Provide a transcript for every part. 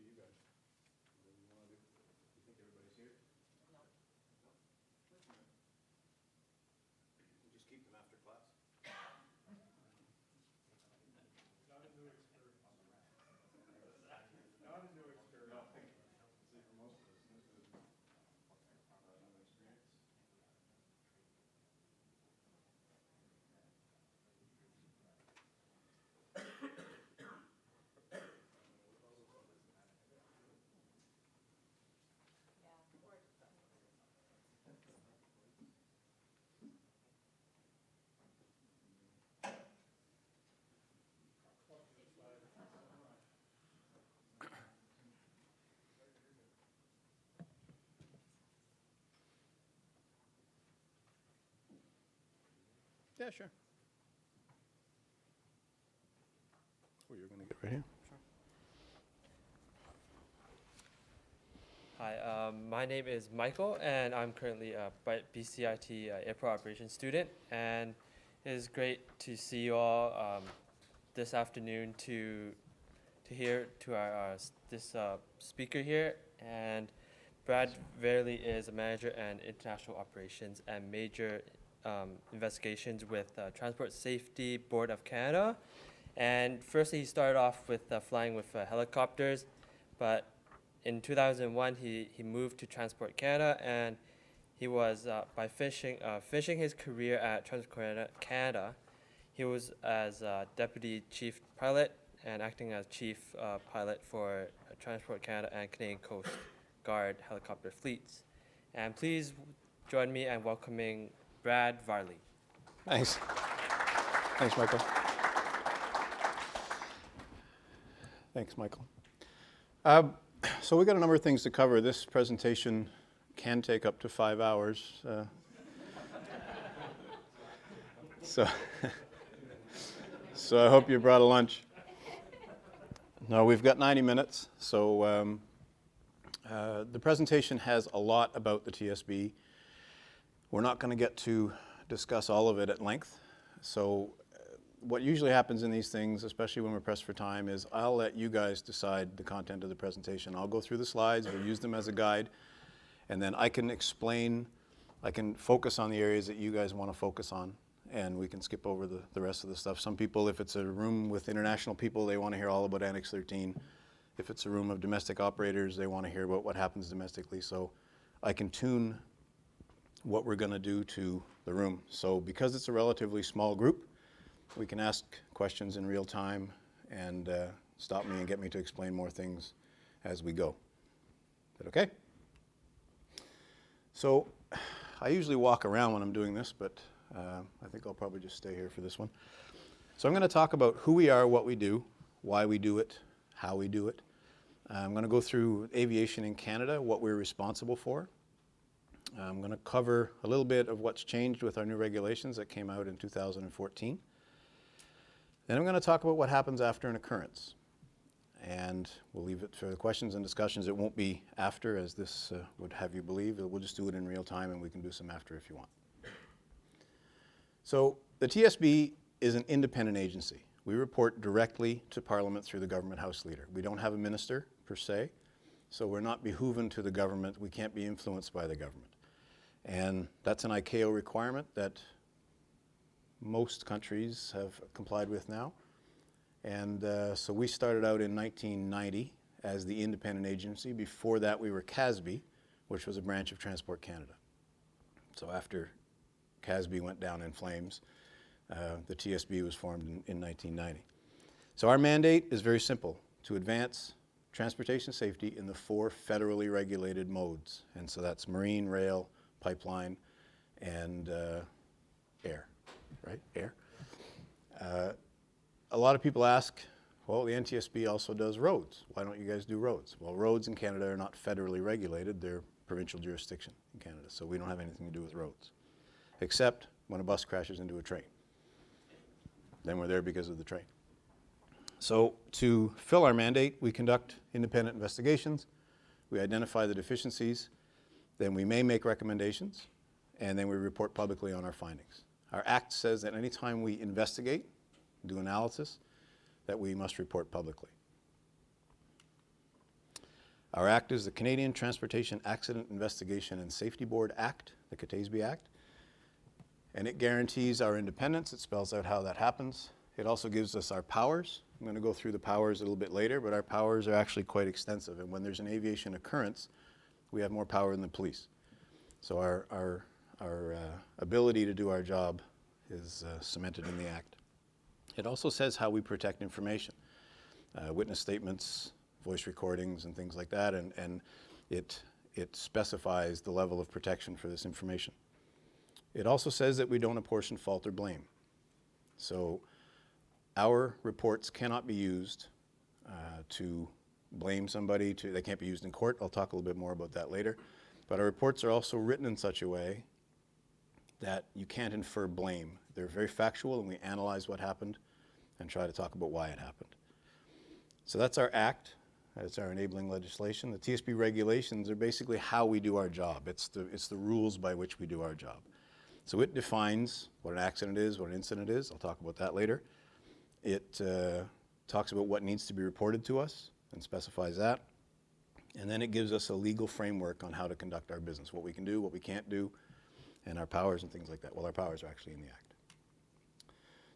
to you guys. Whatever you want to do. You think everybody's here? No. No? We'll just keep them after class. Not a new experience. Not a new experience. No, see, for most of us, this is not a new experience. Yeah. Or Yeah, sure. Oh, you're going to get right here? Hi, my name is Michael, and I'm currently a BCIT airport operations student. And it is great to see you all this afternoon to hear to our speaker here. And Brad Vardy is a manager in international operations and major investigations with Transport Safety Board of Canada. And firstly, he started off with flying with helicopters, but in 2001, he moved to Transport Canada, and he was finishing his career at Transport Canada. He was as deputy chief pilot and acting as chief pilot for Transport Canada and Canadian Coast Guard helicopter fleets. And please join me in welcoming Brad Vardy. Thanks. Thanks, Michael. Thanks, Michael. So we got a number of things to cover. This presentation can take up to 5 hours. So I hope you brought a lunch. No, we've got 90 minutes. So the presentation has a lot about the TSB. We're not going to get to discuss all of it at length. So what usually happens in these things, especially when we're pressed for time, is I'll let you guys decide the content of the presentation. I'll go through the slides, we'll use them as a guide, and then I can explain, I can focus on the areas that you guys want to focus on, and we can skip over the rest of the stuff. Some people, if it's a room with international people, they want to hear all about Annex 13. If it's a room of domestic operators, they want to hear about what happens domestically. So I can tune what we're going to do to the room. So because it's a relatively small group, we can ask questions in real time and stop me and get me to explain more things as we go. Is that okay? So I usually walk around when I'm doing this, but I think I'll probably just stay here for this one. So I'm going to talk about who we are, what we do, why we do it, how we do it. I'm going to go through aviation in Canada, what we're responsible for. I'm going to cover a little bit of what's changed with our new regulations that came out in 2014. Then I'm going to talk about what happens after an occurrence. And we'll leave it for the questions and discussions. It won't be after, as this would have you believe. We'll just do it in real time, and we can do some after if you want. So the TSB is an independent agency. We report directly to Parliament through the Government House Leader. We don't have a minister, per se, so we're not behooven to the government. We can't be influenced by the government. And that's an ICAO requirement that most countries have complied with now. And so we started out in 1990 as the independent agency. Before that, we were CASB, which was a branch of Transport Canada. So after CASB went down in flames, the TSB was formed in 1990. So our mandate is very simple: to advance transportation safety in the 4 federally regulated modes. And so that's marine, rail, pipeline, and air. Right? Air. A lot of people ask, well, the NTSB also does roads. Why don't you guys do roads? Well, roads in Canada are not federally regulated. They're provincial jurisdiction in Canada, so we don't have anything to do with roads, except when a bus crashes into a train. Then we're there because of the train. So to fill our mandate, we conduct independent investigations, we identify the deficiencies, then we may make recommendations, and then we report publicly on our findings. Our Act says that any time we investigate, do analysis, that we must report publicly. Our act is the Canadian Transportation Accident Investigation and Safety Board Act, the TSB Act. And it guarantees our independence. It spells out how that happens. It also gives us our powers. I'm going to go through the powers a little bit later, but our powers are actually quite extensive. And when there's an aviation occurrence, we have more power than the police. So our ability to do our job is cemented in the Act. It also says how we protect information, witness statements, voice recordings, and things like that, and it specifies the level of protection for this information. It also says that we don't apportion fault or blame. So our reports cannot be used to blame somebody. They can't be used in court. I'll talk a little bit more about that later. But our reports are also written in such a way that you can't infer blame. They're very factual, and we analyze what happened and try to talk about why it happened. So that's our act. That's our enabling legislation. The TSB regulations are basically how we do our job. It's the rules by which we do our job. So it defines what an accident is, what an incident is. I'll talk about that later. It talks about what needs to be reported to us and specifies that. And then it gives us a legal framework on how to conduct our business, what we can do, what we can't do, and our powers and things like that. Well, our powers are actually in the Act.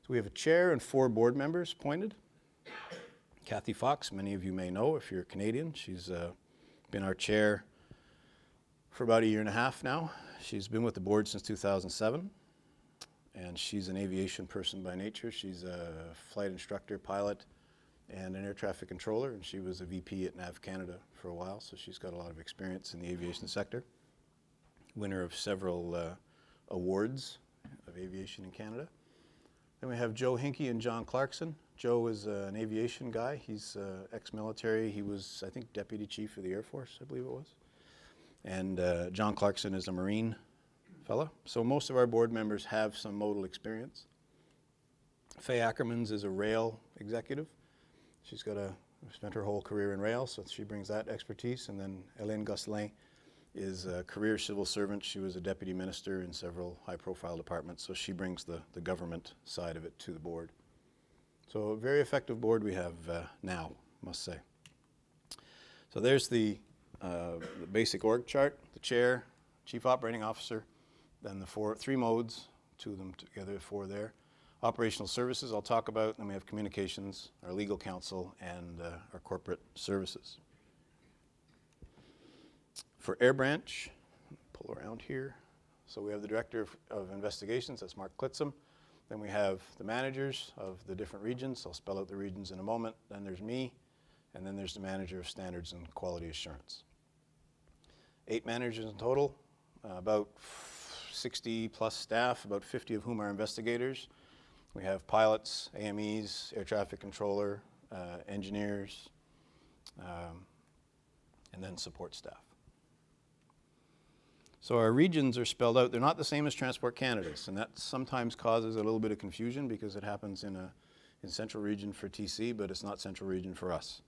So we have a chair and 4 board members appointed. Kathy Fox, many of you may know if you're Canadian. She's been our chair for about 1.5 years now. She's been with the board since 2007, and she's an aviation person by nature. She's a flight instructor, pilot, and an air traffic controller, and she was a VP at NAV Canada for a while, so she's got a lot of experience in the aviation sector. Winner of several awards of aviation in Canada. Then we have Joe Hinkie and John Clarkson. Joe is an aviation guy. He's ex-military. He was, I think, Deputy Chief of the Air Force, I believe it was. And John Clarkson is a Marine fella. So most of our board members have some modal experience. Faye Ackermans is a rail executive. She's spent her whole career in rail, so she brings that expertise. And then Hélène Gosselin is a career civil servant. She was a deputy minister in several high-profile departments, so she brings the government side of it to the board. So a very effective board we have now, must say. So there's the basic org chart, the chair, chief operating officer, then the 3 modes, 2 of them together, 4 there. Operational services I'll talk about, then we have communications, our legal counsel, and our corporate services. For Air Branch, pull around here. So we have the Director of Investigations, that's Mark Klitzum. Then we have the managers of the different regions. I'll spell out the regions in a moment. Then there's me, and then there's the Manager of Standards and Quality Assurance. 8 managers in total, about 60 plus staff, about 50 of whom are investigators. We have pilots, AMEs, air traffic controller, engineers, and then support staff. So our regions are spelled out. They're not the same as Transport Canada's, and that sometimes causes a little bit of confusion because it happens in Central Region for TC, but it's not Central Region for us.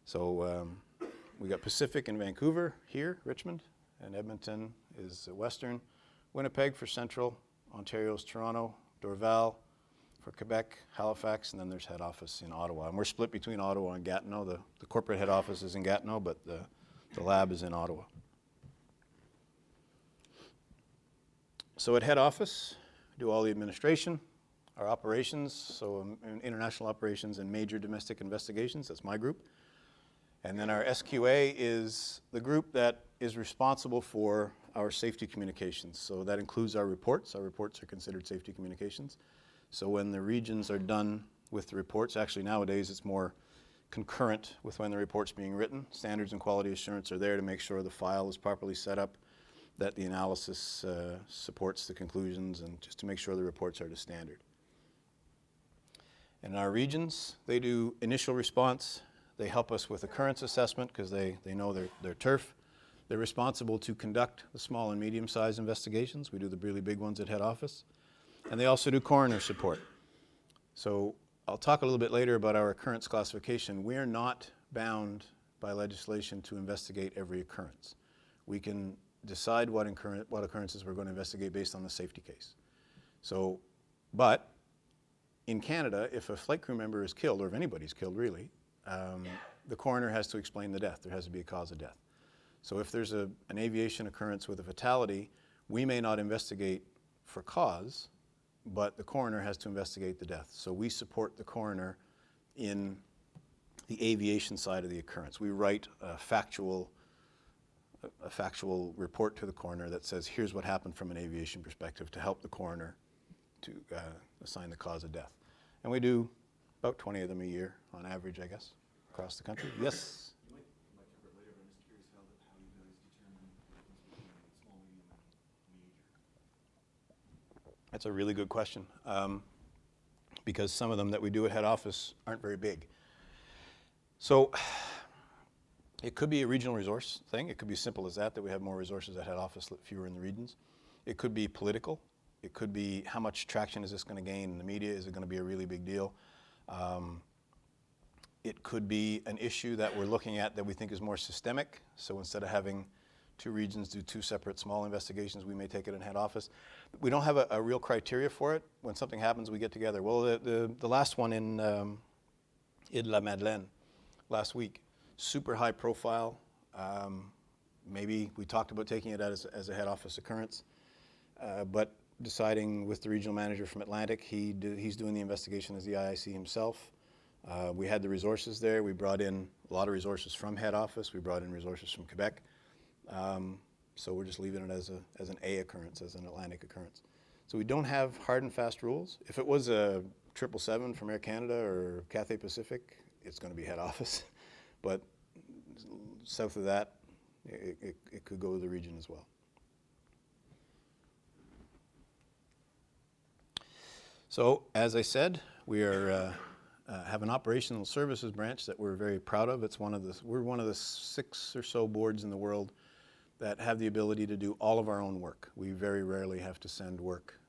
So we got Pacific and Vancouver here, Richmond, and Edmonton is Western. Winnipeg for Central, Ontario's Toronto, Dorval for Quebec, Halifax, and then there's head office in Ottawa. And we're split between Ottawa and Gatineau. The corporate head office is in Gatineau, but the lab is in Ottawa. So at head office, we do all the administration, our operations, so international operations and major domestic investigations, that's my group. And then our SQA is the group that is responsible for our safety communications. So that includes our reports. Our reports are considered safety communications. So when the regions are done with the reports, actually nowadays it's more concurrent with when the report's being written. Standards and quality assurance are there to make sure the file is properly set up, that the analysis supports the conclusions, and just to make sure the reports are to standard. And in our regions, they do initial response. They help us with occurrence assessment because they know their turf. They're responsible to conduct the small and medium-sized investigations. We do the really big ones at head office. And they also do coroner support. So I'll talk a little bit later about our occurrence classification. We are not bound by legislation to investigate every occurrence. We can decide what occurrences we're going to investigate based on the safety case. So, but in Canada, if a flight crew member is killed, or if anybody's killed really, the coroner has to explain the death. There has to be a cause of death. So if there's an aviation occurrence with a fatality, we may not investigate for cause, but the coroner has to investigate the death. So we support the coroner in the aviation side of the occurrence. We write a factual report to the coroner that says, here's what happened from an aviation perspective to help the coroner to assign the cause of death. And we do about 20 of them a year on average, I guess, across the country. Yes? You might cover it later, but I'm just curious how you guys determine the difference between small, medium, and major. That's a really good question, because some of them that we do at head office aren't very big. So it could be a regional resource thing. It could be as simple as that we have more resources at head office, fewer in the regions. It could be political. It could be how much traction is this going to gain in the media? Is it going to be a really big deal? It could be an issue that we're looking at that we think is more systemic. So instead of having two regions do two separate small investigations, we may take it in head office. We don't have a real criteria for it. When something happens, we get together. Well, the last one in La Madeleine last week, super high profile. Maybe we talked about taking it as a head office occurrence, but deciding with the regional manager from Atlantic, he's doing the investigation as the IIC himself. We had the resources there. We brought in a lot of resources from head office. We brought in resources from Quebec. So we're just leaving it as an A occurrence, as an Atlantic occurrence. So we don't have hard and fast rules. If it was a 777 from Air Canada or Cathay Pacific, it's going to be head office. But south of that, it could go to the region as well. So as I said, we are have an operational services branch that we're very proud of. We're one of the 6 or so boards in the world that have the ability to do all of our own work. We very rarely have to send work,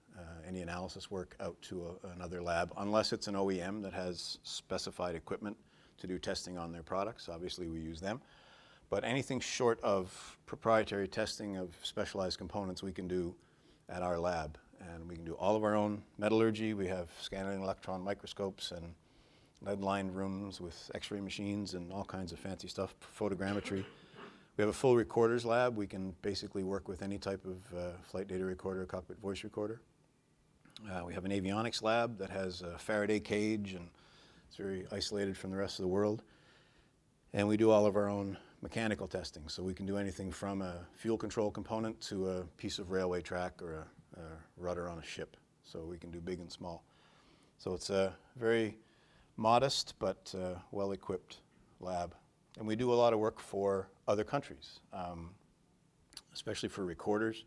any analysis work, out to another lab, unless it's an OEM that has specified equipment to do testing on their products. Obviously, we use them. But anything short of proprietary testing of specialized components we can do at our lab. And we can do all of our own metallurgy. We have scanning electron microscopes and lead-lined rooms with x-ray machines and all kinds of fancy stuff, photogrammetry. We have a full recorders lab. We can basically work with any type of flight data recorder, cockpit voice recorder. We have an avionics lab that has a Faraday cage, and it's very isolated from the rest of the world. And we do all of our own mechanical testing. So we can do anything from a fuel control component to a piece of railway track or a rudder on a ship. So we can do big and small. So it's a very modest but well-equipped lab. And we do a lot of work for other countries, especially for recorders,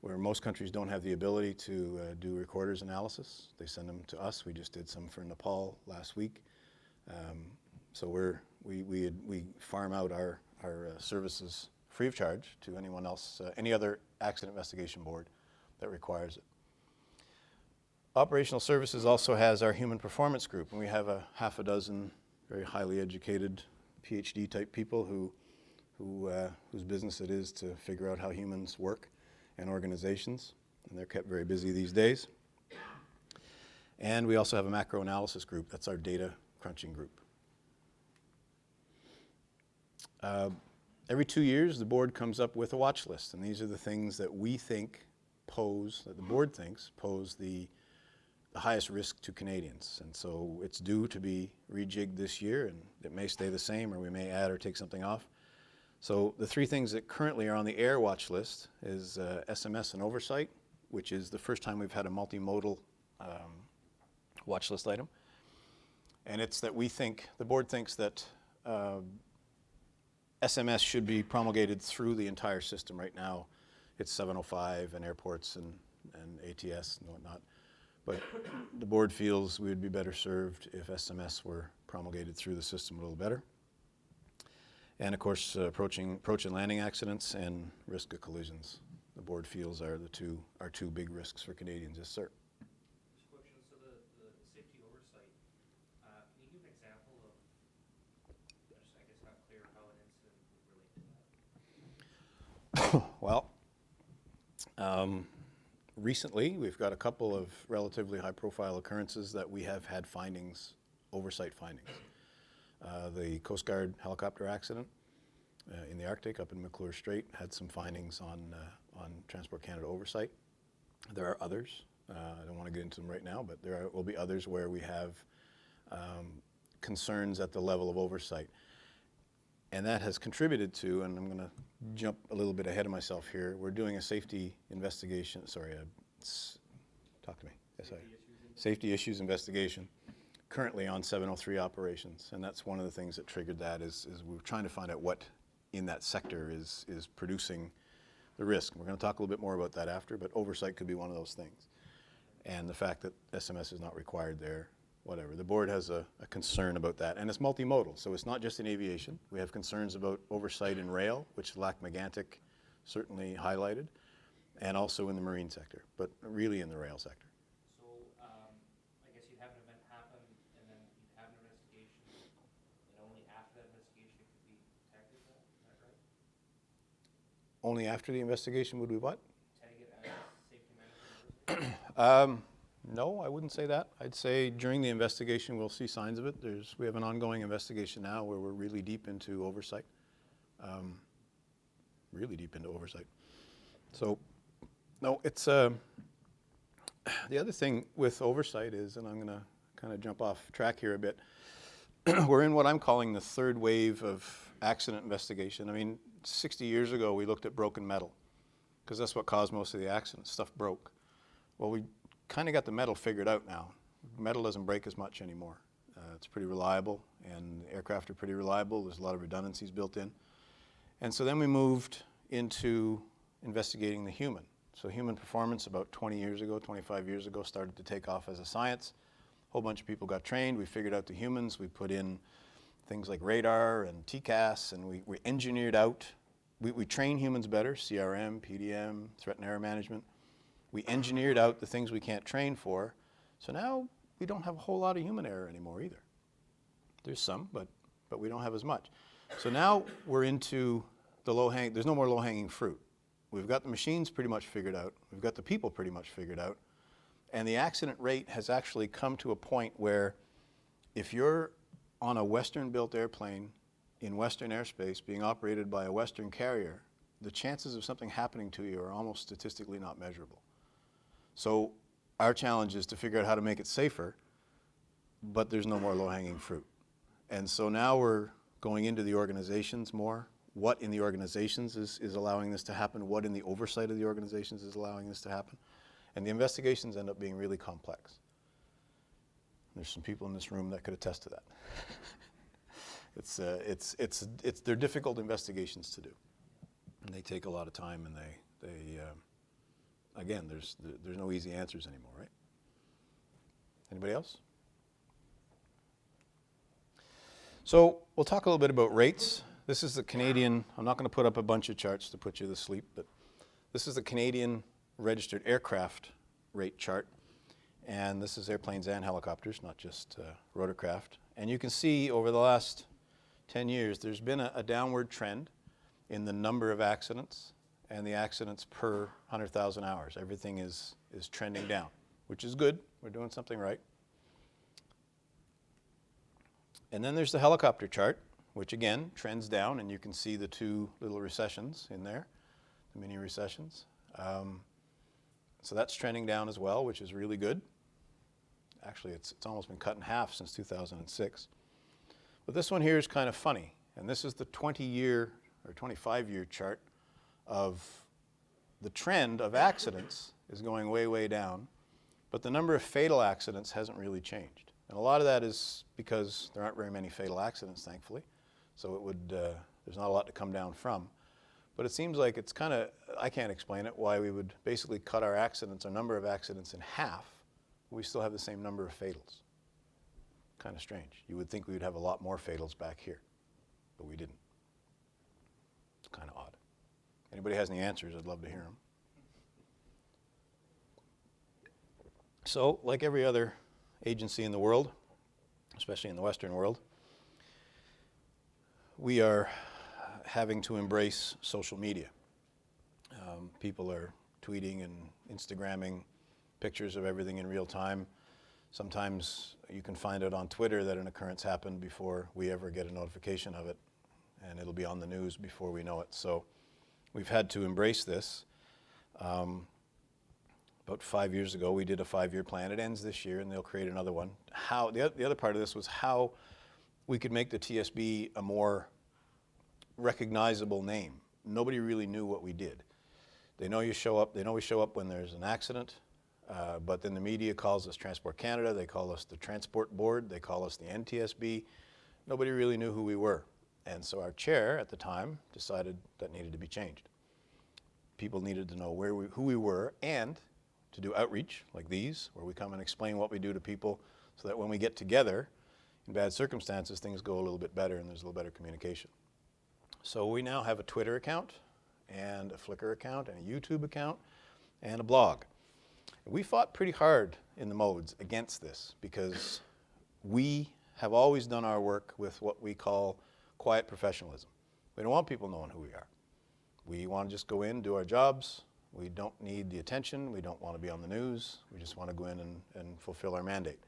where most countries don't have the ability to do recorders analysis. They send them to us. We just did some for Nepal last week. So we farm out our services free of charge to anyone else, any other accident investigation board that requires it. Operational Services also has our Human Performance Group, and we have a half a dozen very highly educated PhD type people whose business it is to figure out how humans work and organizations, and they're kept very busy these days. And we also have a macro analysis group. That's our data crunching group. Every 2 years, the board comes up with a watch list, and these are the things that we think that the board thinks pose the highest risk to Canadians. And so it's due to be rejigged this year, and it may stay the same, or we may add or take something off. So the 3 things that currently are on the air watch list is SMS and oversight, which is the first time we've had a multimodal watch list item. And it's that the board thinks that SMS should be promulgated through the entire system. Right now, it's 705 and airports and ATS and whatnot. But the board feels we would be better served if SMS were promulgated through the system a little better. And of course, approach and landing accidents and risk of collisions, the board feels are our two big risks for Canadians. Yes, sir. Question, so the safety oversight, can you give an example of, I guess not clear how an incident would relate to that? Well, recently we've got a couple of relatively high-profile occurrences that we have had oversight findings. The Coast Guard helicopter accident in the Arctic up in McClure Strait had some findings on Transport Canada oversight. There are others. I don't want to get into them right now, but will be others where we have concerns at the level of oversight. And that has contributed to, and I'm going to jump a little bit ahead of myself here, we're doing a safety investigation, talk to me. Safety issues investigation currently on 703 operations. And that's one of the things that triggered that is we're trying to find out what in that sector is producing the risk. We're going to talk a little bit more about that after, but oversight could be one of those things. And the fact that SMS is not required there, whatever. The board has a concern about that, and it's multimodal, so it's not just in aviation. We have concerns about oversight in rail, which Lac-Mégantic certainly highlighted, and also in the marine sector, but really in the rail sector. So, I guess you'd have an event happen, and then you'd have an investigation, and only after that investigation it could be tagged as that, is that right? Only after the investigation would we what? Tag it as safety management oversight? No, I wouldn't say that. I'd say during the investigation we'll see signs of it. We have an ongoing investigation now where we're really deep into oversight. Really deep into oversight. So, no, it's the other thing with oversight is, and I'm going to kind of jump off track here a bit, we're in what I'm calling the third wave of accident investigation. I mean, 60 years ago we looked at broken metal because that's what caused most of the accidents. Stuff broke. Well, we kind of got the metal figured out now. Metal doesn't break as much anymore. It's pretty reliable, and aircraft are pretty reliable. There's a lot of redundancies built in. And so then we moved into investigating the human. So human performance about 20 years ago, 25 years ago, started to take off as a science. A whole bunch of people got trained. We figured out the humans. We put in things like radar and TCAS, and we engineered out. We train humans better, CRM, PDM, threat and error management. We engineered out the things we can't train for. So now we don't have a whole lot of human error anymore either. There's some, but we don't have as much. So now we're into the there's no more low-hanging fruit. We've got the machines pretty much figured out. We've got the people pretty much figured out. And the accident rate has actually come to a point where if you're on a Western-built airplane in Western airspace being operated by a Western carrier, the chances of something happening to you are almost statistically not measurable. So our challenge is to figure out how to make it safer, but there's no more low-hanging fruit. And so now we're going into the organizations more. What in the organizations is allowing this to happen? What in the oversight of the organizations is allowing this to happen? And the investigations end up being really complex. There's some people in this room that could attest to that. They're difficult investigations to do. And they take a lot of time, and again, there's no easy answers anymore, right? Anybody else? So we'll talk a little bit about rates. This is the Canadian, I'm not going to put up a bunch of charts to put you to sleep, but this is the Canadian registered aircraft rate chart. And this is airplanes and helicopters, not just rotorcraft. And you can see over the last 10 years, there's been a downward trend in the number of accidents and the accidents per 100,000 hours. Everything is trending down, which is good. We're doing something right. And then there's the helicopter chart, which again trends down, and you can see the two little recessions in there, the mini recessions. So that's trending down as well, which is really good. Actually, it's almost been cut in half since 2006. But this one here is kind of funny, and this is the 20-year or 25-year chart of the trend of accidents is going way, way down, but the number of fatal accidents hasn't really changed. And a lot of that is because there aren't very many fatal accidents, thankfully, so there's not a lot to come down from. But it seems like it's kind of, I can't explain it, why we would basically cut our number of accidents in half, but we still have the same number of fatals. Kind of strange. You would think we would have a lot more fatals back here, but we didn't. It's kind of odd. Anybody has any answers, I'd love to hear them. So, like every other agency in the world, especially in the Western world, we are having to embrace social media. People are tweeting and Instagramming pictures of everything in real time. Sometimes you can find out on Twitter that an occurrence happened before we ever get a notification of it, and it'll be on the news before we know it. So we've had to embrace this. About 5 years ago, we did a 5-year plan. It ends this year, and they'll create another one. The other part of this was how we could make the TSB a more recognizable name. Nobody really knew what we did. They know you show up. They know we show up when there's an accident, but then the media calls us Transport Canada. They call us the Transport Board. They call us the NTSB. Nobody really knew who we were, and so our chair at the time decided that needed to be changed. People needed to know who we were, and to do outreach like these, where we come and explain what we do to people so that when we get together in bad circumstances, things go a little bit better and there's a little better communication. So we now have a Twitter account and a Flickr account and a YouTube account and a blog. We fought pretty hard in the modes against this because we have always done our work with what we call quiet professionalism. We don't want people knowing who we are. We want to just go in, do our jobs. We don't need the attention. We don't want to be on the news. We just want to go in and fulfill our mandate.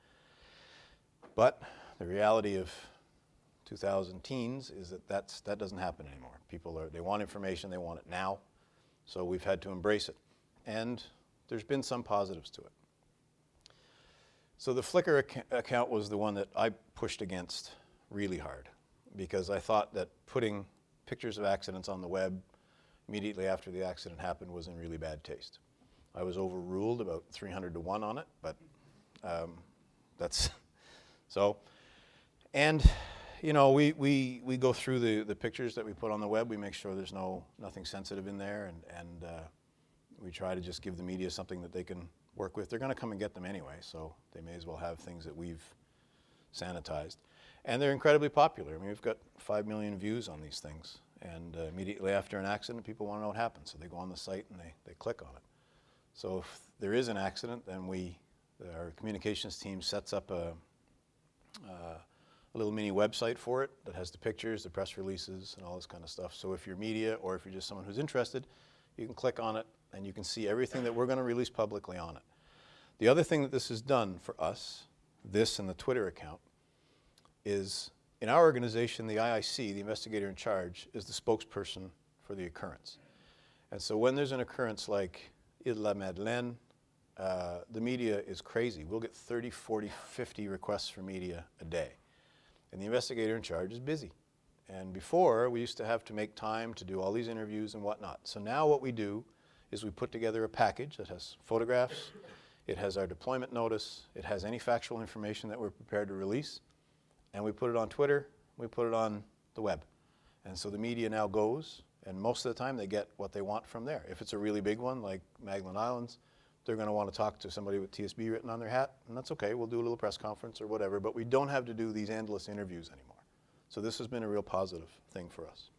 But the reality of 2000 teens is that doesn't happen anymore. They want information, they want it now. So we've had to embrace it. And there's been some positives to it. So the Flickr account was the one that I pushed against really hard because I thought that putting pictures of accidents on the web immediately after the accident happened was in really bad taste. I was overruled about 300 to 1 on it, but that's so. And you know, we go through the pictures that we put on the web. We make sure there's nothing sensitive in there, and we try to just give the media something that they can work with. They're going to come and get them anyway, so they may as well have things that we've sanitized. And they're incredibly popular. I mean, we've got 5 million views on these things. And immediately after an accident, people want to know what happened. So they go on the site and they click on it. So if there is an accident, then our communications team sets up a little mini website for it that has the pictures, the press releases, and all this kind of stuff. So if you're media or if you're just someone who's interested, you can click on it and you can see everything that we're going to release publicly on it. The other thing that this has done for us, this and the Twitter account, is in our organization, the IIC, the investigator in charge, is the spokesperson for the occurrence. And so when there's an occurrence like Île-la-Madeleine, the media is crazy. We'll get 30, 40, 50 requests for media a day. And the investigator in charge is busy. And before, we used to have to make time to do all these interviews and whatnot. So now what we do is we put together a package that has photographs, it has our deployment notice, it has any factual information that we're prepared to release, and we put it on Twitter, we put it on the web. And so the media now goes, and most of the time they get what they want from there. If it's a really big one, like Magdalen Islands, they're going to want to talk to somebody with TSB written on their hat, and that's okay. We'll do a little press conference or whatever, but we don't have to do these endless interviews anymore. So this has been a real positive thing for us.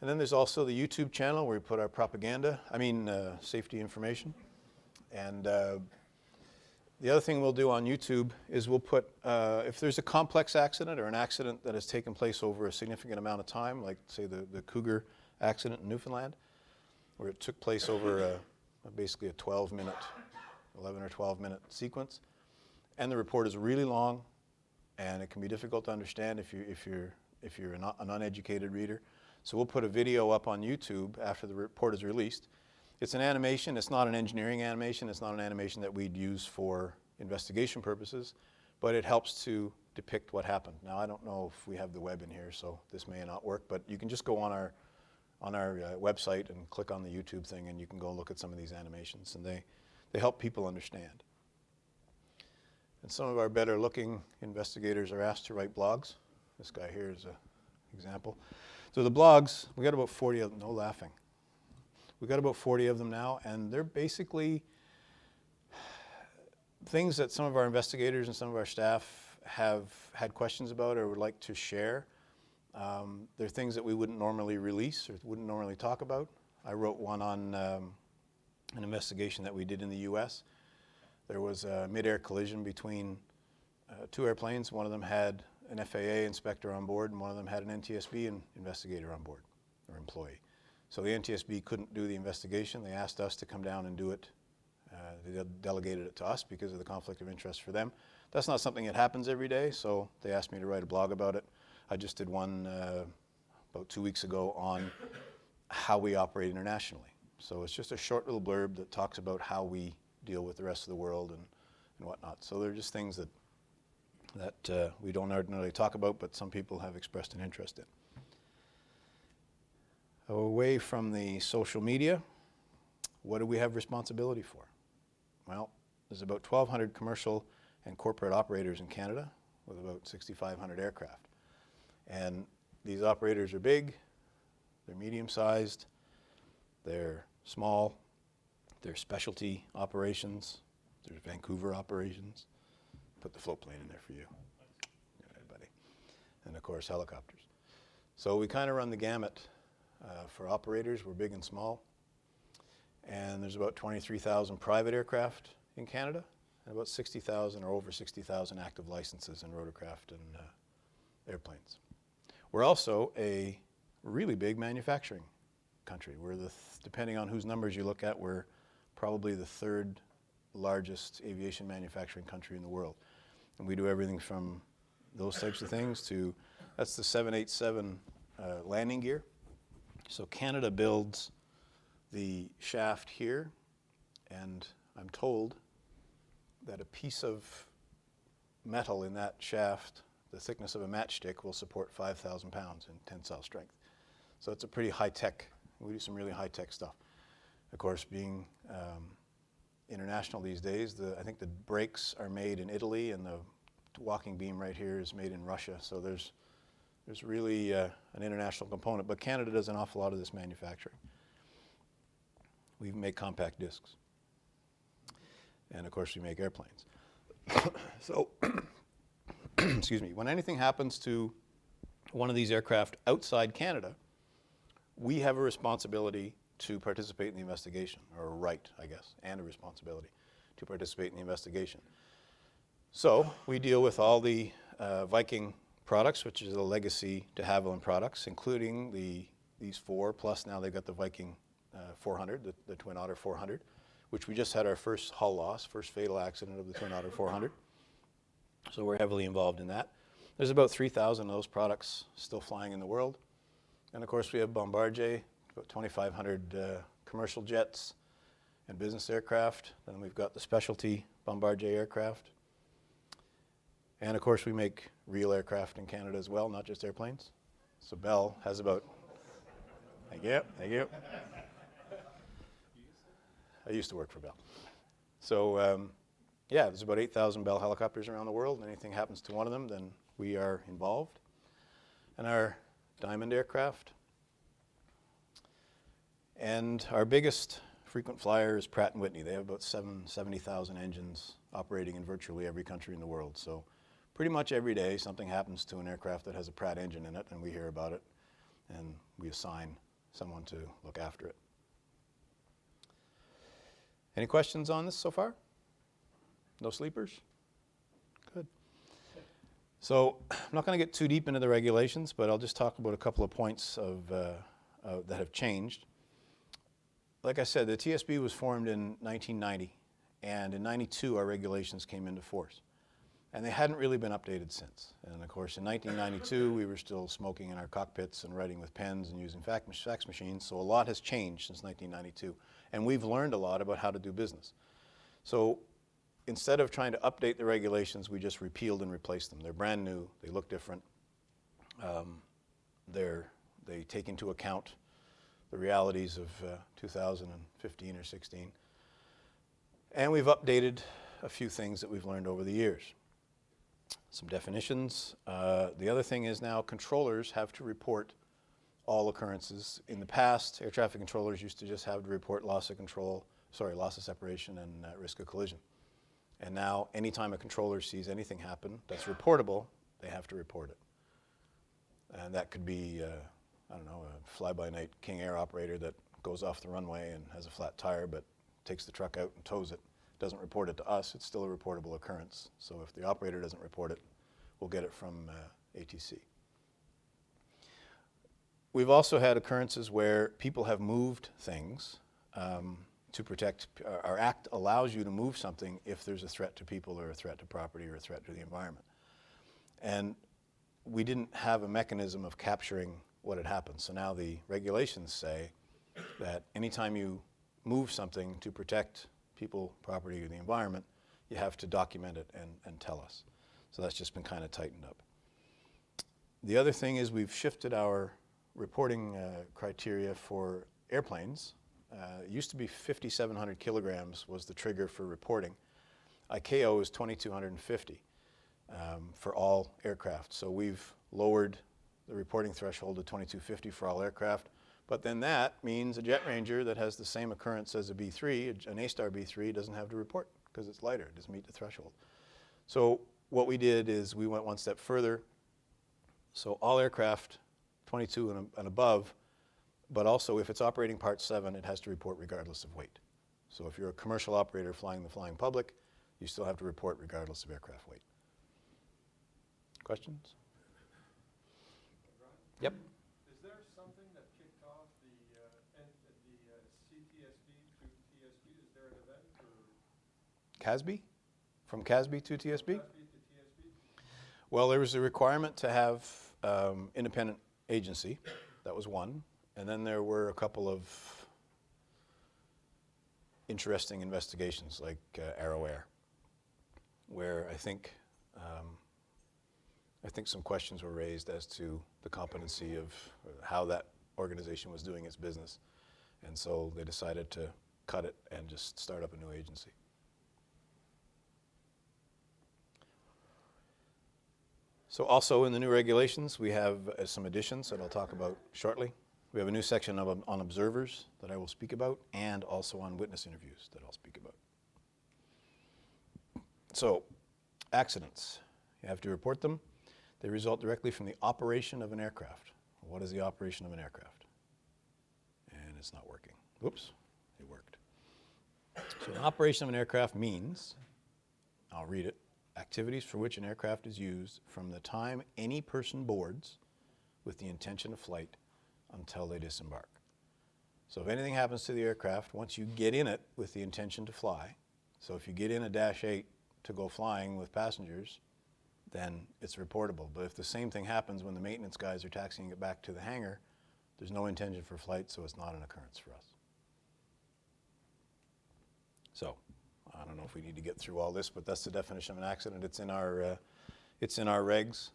And then there's also the YouTube channel where we put our safety information. And the other thing we'll do on YouTube is we'll put, if there's a complex accident or an accident that has taken place over a significant amount of time, like say the Cougar accident in Newfoundland, where it took place over basically a 12-minute, 11 or 12-minute sequence, and the report is really long, and it can be difficult to understand if you're an uneducated reader. So we'll put a video up on YouTube after the report is released. It's an animation. It's not an engineering animation. It's not an animation that we'd use for investigation purposes, but it helps to depict what happened. Now, I don't know if we have the web in here, so this may not work, but you can just go on our website and click on the YouTube thing, and you can go look at some of these animations, and they help people understand. And some of our better-looking investigators are asked to write blogs. This guy here is an example. So the blogs, we got about 40 of them. No laughing. We've got about 40 of them now, and they're basically things that some of our investigators and some of our staff have had questions about or would like to share. They're things that we wouldn't normally release or wouldn't normally talk about. I wrote one on an investigation that we did in the US. There was a mid-air collision between two airplanes. One of them had an FAA inspector on board, and one of them had an NTSB investigator on board, or employee. So the NTSB couldn't do the investigation. They asked us to come down and do it They delegated it to us because of the conflict of interest for them. That's not something that happens every day, so they asked me to write a blog about it. I just did one about 2 weeks ago on how we operate internationally. So it's just a short little blurb that talks about how we deal with the rest of the world and whatnot. So they're just things that we don't ordinarily talk about, but some people have expressed an interest in. Away from the social media, what do we have responsibility for? Well, there's about 1,200 commercial and corporate operators in Canada with about 6,500 aircraft. And these operators are big, they're medium-sized, they're small, they're specialty operations, there's Vancouver operations. Put the float plane in there for you. All right, buddy. And of course, helicopters. So we kind of run the gamut for operators. We're big and small. And there's about 23,000 private aircraft in Canada, and about 60,000 or over 60,000 active licenses in rotorcraft and airplanes. We're also a really big manufacturing country. We're depending on whose numbers you look at, we're probably the third largest aviation manufacturing country in the world. And we do everything from those types of things to, that's the 787 landing gear. So Canada builds the shaft here, and I'm told that a piece of metal in that shaft, the thickness of a matchstick, will support 5,000 pounds in tensile strength. So it's a pretty high-tech, we do some really high-tech stuff. Of course, being international these days, I think the brakes are made in Italy, and the walking beam right here is made in Russia. So there's really an international component, but Canada does an awful lot of this manufacturing. We make compact discs. And of course, we make airplanes. So, excuse me, when anything happens to one of these aircraft outside Canada, we have a responsibility to participate in the investigation, or a right, I guess, and a responsibility to participate in the investigation. So we deal with all the Viking products, which is a legacy de Havilland products, including these four, plus now they've got the Viking 400, the Twin Otter 400, which we just had our first hull loss, first fatal accident of the Twin Otter 400. So we're heavily involved in that. There's about 3,000 of those products still flying in the world. And of course we have Bombardier, about 2,500 commercial jets and business aircraft. Then we've got the specialty Bombardier aircraft. And of course we make real aircraft in Canada as well, not just airplanes. So Bell has about, thank you. I used to work for Bell. So yeah, there's about 8,000 Bell helicopters around the world, and anything happens to one of them, then we are involved. And our Diamond aircraft. And our biggest frequent flyer is Pratt & Whitney. They have about 70,000 engines operating in virtually every country in the world. So pretty much every day something happens to an aircraft that has a Pratt engine in it, and we hear about it, and we assign someone to look after it. Any questions on this so far? No sleepers? Good. So I'm not going to get too deep into the regulations, but I'll just talk about a couple of points that have changed. Like I said, the TSB was formed in 1990, and in 92 our regulations came into force. And they hadn't really been updated since. And of course in 1992 we were still smoking in our cockpits and writing with pens and using fax machines, so a lot has changed since 1992. And we've learned a lot about how to do business. So instead of trying to update the regulations, we just repealed and replaced them. They're brand new, they look different. They take into account the realities of 2015 or 16. And we've updated a few things that we've learned over the years. Some definitions. The other thing is now controllers have to report all occurrences. In the past, air traffic controllers used to just have to report loss of separation and risk of collision. And now, anytime a controller sees anything happen that's reportable, they have to report it. And that could be, I don't know, a fly-by-night King Air operator that goes off the runway and has a flat tire but takes the truck out and tows it. Doesn't report it to us, it's still a reportable occurrence. So if the operator doesn't report it, we'll get it from ATC. We've also had occurrences where people have moved things to protect, our act allows you to move something if there's a threat to people or a threat to property or a threat to the environment. And we didn't have a mechanism of capturing what had happened. So now the regulations say that anytime you move something to protect people, property, or the environment, you have to document it and tell us. So that's just been kind of tightened up. The other thing is we've shifted our reporting criteria for airplanes. It used to be 5,700 kilograms was the trigger for reporting. ICAO is 2,250 for all aircraft. So we've lowered the reporting threshold to 2,250 for all aircraft. But then that means a Jet Ranger that has the same occurrence as a B3, an A-Star B3, doesn't have to report because it's lighter, it doesn't meet the threshold. So what we did is we went one step further. So all aircraft, 22 and above, but also if it's operating Part 7, it has to report regardless of weight. So if you're a commercial operator flying the flying public, you still have to report regardless of aircraft weight. Questions? Yep. Is there something that kicked off the CTSB to TSB? Is there an event or? CASB? From CASB to TSB? TSB to TSB? Well, there was a requirement to have independent agency. That was one. And then there were a couple of interesting investigations like Arrow Air, where I think some questions were raised as to the competency of how that organization was doing its business. And so they decided to cut it and just start up a new agency. So also in the new regulations, we have some additions that I'll talk about shortly. We have a new section on observers that I will speak about, and also on witness interviews that I'll speak about. So, accidents. You have to report them. They result directly from the operation of an aircraft. What is the operation of an aircraft? And it's not working. Whoops, it worked. So an operation of an aircraft means, I'll read it, activities for which an aircraft is used from the time any person boards with the intention of flight until they disembark. So if anything happens to the aircraft, once you get in it with the intention to fly, so if you get in a Dash 8 to go flying with passengers, then it's reportable. But if the same thing happens when the maintenance guys are taxiing it back to the hangar, there's no intention for flight, so it's not an occurrence for us. So, I don't know if we need to get through all this, but that's the definition of an accident. It's in our regs.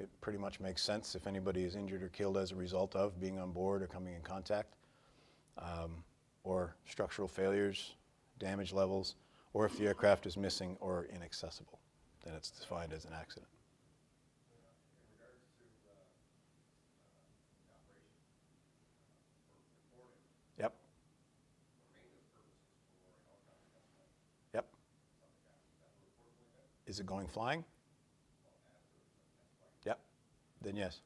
It pretty much makes sense if anybody is injured or killed as a result of being on board or coming in contact, or structural failures, damage levels, or if the aircraft is missing or inaccessible, then it's defined as an accident. In regards to the operation for reporting, Yep. for maintenance purposes, for a helicopter test flight, Yep. something happens, is that a reportable event? Is it going flying? Well, after the test flight. Yep. Then yes.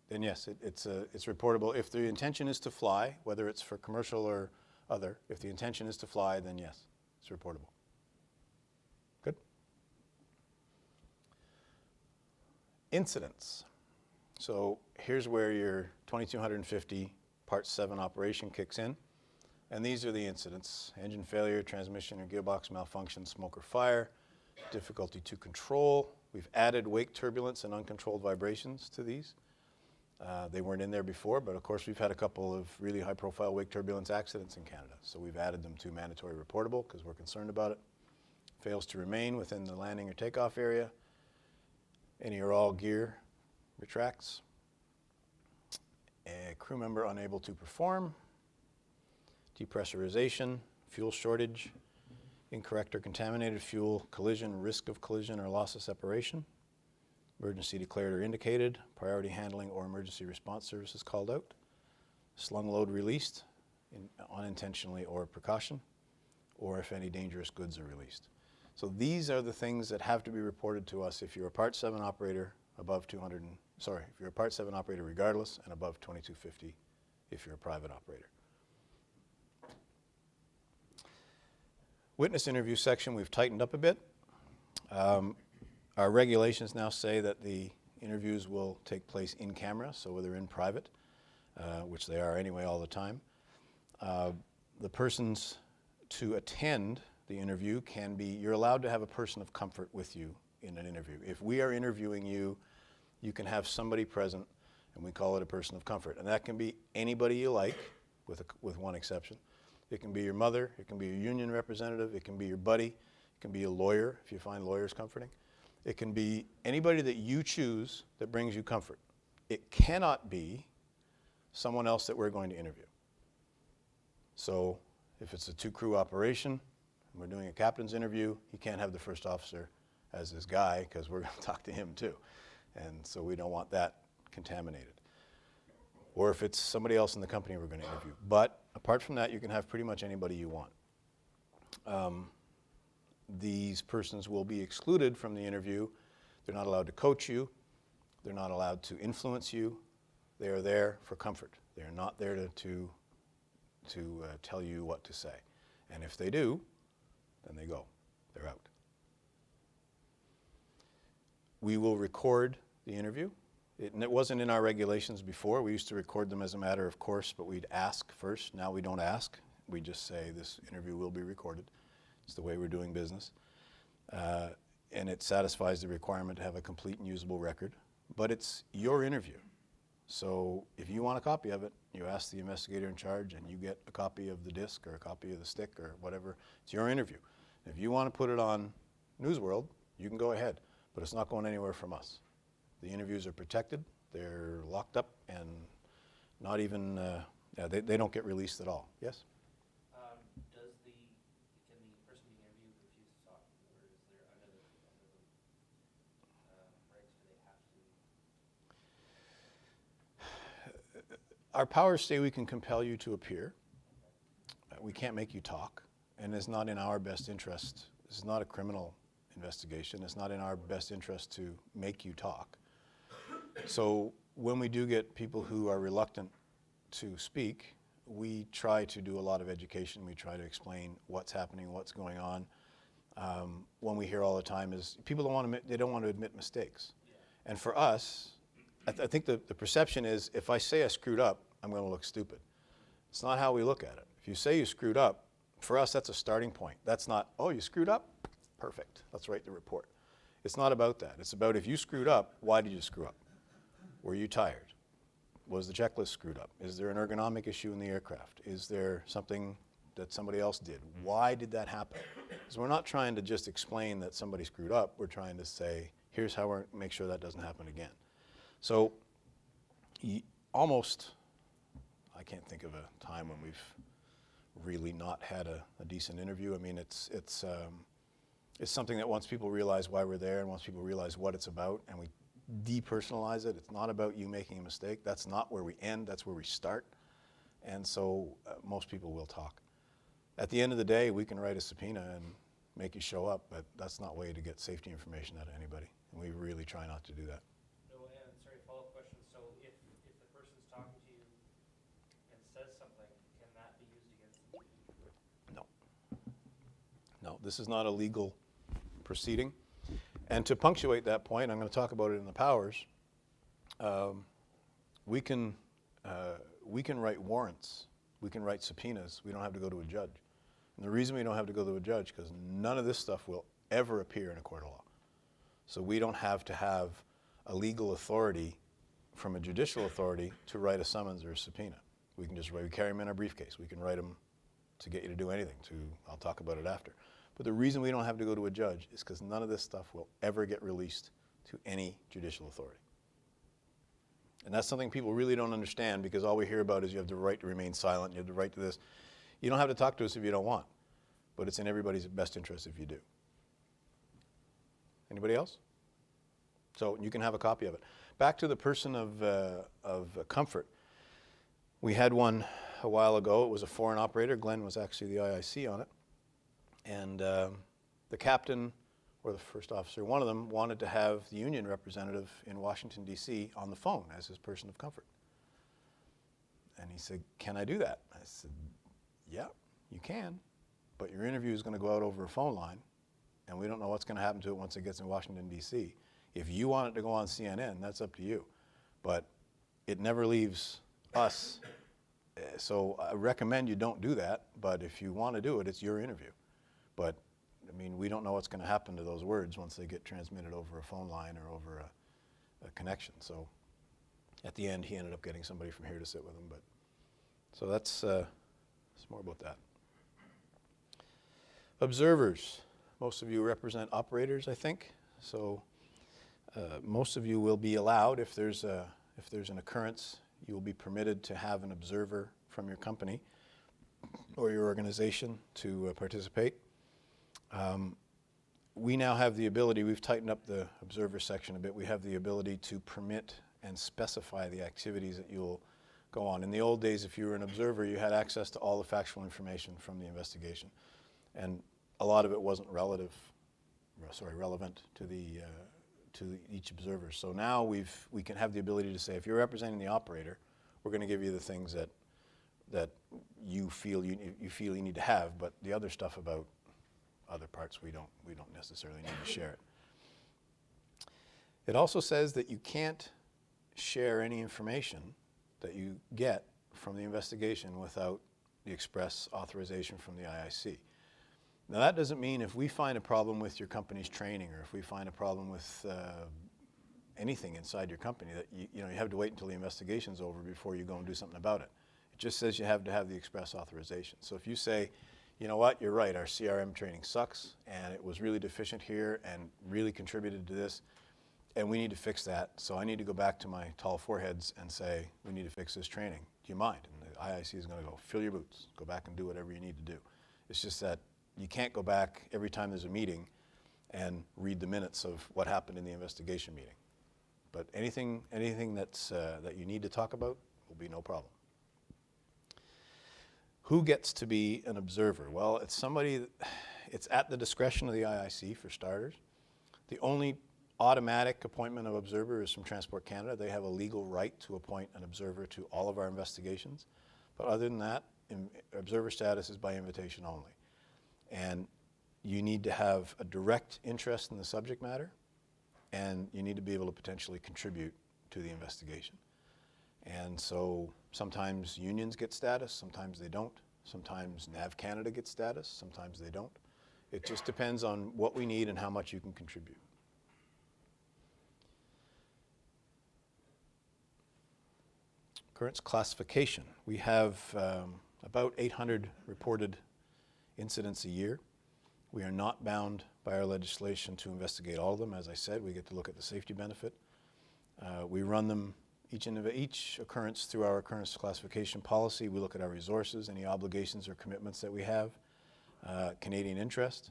Then yes, it's reportable. If the intention is to fly, whether it's for commercial or other, if the intention is to fly, then yes, it's reportable. Good. Incidents. So here's where your 2250 Part 7 operation kicks in. And these are the incidents: engine failure, transmission or gearbox malfunction, smoke or fire, difficulty to control. We've added wake turbulence and uncontrolled vibrations to these. They weren't in there before, but of course we've had a couple of really high-profile wake turbulence accidents in Canada. So we've added them to mandatory reportable because we're concerned about it. Fails to remain within the landing or takeoff area. Any or all gear retracts. A crew member unable to perform. Depressurization, fuel shortage, incorrect or contaminated fuel, collision, risk of collision or loss of separation. Emergency declared or indicated, priority handling or emergency response services called out, slung load released unintentionally or precaution, or if any dangerous goods are released. So these are the things that have to be reported to us if you're a Part 7 operator above if you're a Part 7 operator regardless, and above 2250 if you're a private operator. Witness interview section we've tightened up a bit. Our regulations now say that the interviews will take place in camera, so they're in private. which they are anyway all the time. The persons to attend the interview can be, you're allowed to have a person of comfort with you in an interview. If we are interviewing you, you can have somebody present, and we call it a person of comfort. And that can be anybody you like, with one exception. It can be your mother, it can be your union representative, it can be your buddy, it can be a lawyer, if you find lawyers comforting. It can be anybody that you choose that brings you comfort. It cannot be someone else that we're going to interview. So if it's a two-crew operation, and we're doing a captain's interview, he can't have the first officer as his guy, because we're going to talk to him too. And so we don't want that contaminated. Or if it's somebody else in the company we're going to interview. But apart from that, you can have pretty much anybody you want. These persons will be excluded from the interview. They're not allowed to coach you. They're not allowed to influence you. They are there for comfort. They are not there to tell you what to say. And if they do, then they go. They're out. We will record the interview. It wasn't in our regulations before. We used to record them as a matter of course, but we'd ask first. Now we don't ask. We just say this interview will be recorded. It's the way we're doing business. And it satisfies the requirement to have a complete and usable record. But it's your interview. So if you want a copy of it, you ask the investigator in charge and you get a copy of the disc or a copy of the stick or whatever. It's your interview. If you want to put it on News World, you can go ahead. But it's not going anywhere from us. The interviews are protected. They're locked up and not even, they don't get released at all. Yes? Can the person being interviewed refuse to talk, or is there under the regs, do they have to? Our powers say we can compel you to appear. We can't make you talk, and it's not in our best interest. This is not a criminal investigation. It's not in our best interest to make you talk. So when we do get people who are reluctant to speak, we try to do a lot of education. We try to explain what's happening, what's going on. One we hear all the time is people don't want to admit mistakes. Yeah. And for us, I think the perception is if I say I screwed up, I'm going to look stupid. It's not how we look at it. If you say you screwed up, for us that's a starting point. That's not, oh, you screwed up? Perfect. Let's write the report. It's not about that. It's about if you screwed up, why did you screw up? Were you tired? Was the checklist screwed up? Is there an ergonomic issue in the aircraft? Is there something that somebody else did? Why did that happen? Because we're not trying to just explain that somebody screwed up. We're trying to say, here's how we're make sure that doesn't happen again. So almost, I can't think of a time when we've really not had a decent interview. I mean, it's something that once people realize why we're there and once people realize what it's about and we depersonalize it, it's not about you making a mistake. That's not where we end, that's where we start. And so most people will talk. At the end of the day, we can write a subpoena and make you show up, but that's not a way to get safety information out of anybody. And we really try not to do that. No, and sorry, follow-up question. So if the person's talking to you and says something, can that be used against them? No. No, this is not a legal proceeding. And to punctuate that point, I'm going to talk about it in the powers. We can write warrants. We can write subpoenas. We don't have to go to a judge. And the reason we don't have to go to a judge because none of this stuff will ever appear in a court of law. So we don't have to have a legal authority from a judicial authority to write a summons or a subpoena. We can just we carry them in our briefcase. We can write them to get you to do anything. I'll talk about it after. But the reason we don't have to go to a judge is because none of this stuff will ever get released to any judicial authority. And that's something people really don't understand because all we hear about is you have the right to remain silent, you have the right to this. You don't have to talk to us if you don't want, but it's in everybody's best interest if you do. Anybody else? So you can have a copy of it. Back to the person of comfort. We had one a while ago. It was a foreign operator. Glenn was actually the IIC on it. And the captain or the first officer, one of them, wanted to have the union representative in Washington, D.C. on the phone as his person of comfort. And he said, can I do that? I said, yeah, you can, but your interview is going to go out over a phone line, and we don't know what's going to happen to it once it gets in Washington, D.C. If you want it to go on CNN, that's up to you. But it never leaves us. So I recommend you don't do that, but if you want to do it, it's your interview. But, I mean, we don't know what's going to happen to those words once they get transmitted over a phone line or over a connection. So at the end, he ended up getting somebody from here to sit with him. But so that's more about that. Observers. Most of you represent operators, I think. So most of you will be allowed, if there's an occurrence, you will be permitted to have an observer from your company or your organization to participate. We now have the ability, we've tightened up the observer section a bit, we have the ability to permit and specify the activities that you'll go on. In the old days, if you were an observer, you had access to all the factual information from the investigation. And a lot of it wasn't relevant to each observer. So now we can have the ability to say, if you're representing the operator, we're going to give you the things that you feel you need to have, but the other stuff about other parts we don't necessarily need to share it. It also says that you can't share any information that you get from the investigation without the express authorization from the IIC. Now that doesn't mean if we find a problem with your company's training or if we find a problem with anything inside your company that you have to wait until the investigation's over before you go and do something about it. It just says you have to have the express authorization. So if you say, you know what, you're right, our CRM training sucks and it was really deficient here and really contributed to this and we need to fix that, so I need to go back to my tall foreheads and say, we need to fix this training. Do you mind? And the IIC is going to go, fill your boots, go back and do whatever you need to do. It's just that you can't go back every time there's a meeting and read the minutes of what happened in the investigation meeting. But anything that's, that you need to talk about will be no problem. Who gets to be an observer? Well, it's at the discretion of the IIC for starters. The only automatic appointment of observer is from Transport Canada. They have a legal right to appoint an observer to all of our investigations. But other than that, observer status is by invitation only. And you need to have a direct interest in the subject matter, and you need to be able to potentially contribute to the investigation. And so sometimes unions get status, sometimes they don't. Sometimes NAV Canada gets status, sometimes they don't. It just depends on what we need and how much you can contribute. Occurrence classification. We have about 800 reported incidents a year. We are not bound by our legislation to investigate all of them. As I said, we get to look at the safety benefit. We run them, each occurrence through our occurrence classification policy. We look at our resources, any obligations or commitments that we have, Canadian interest,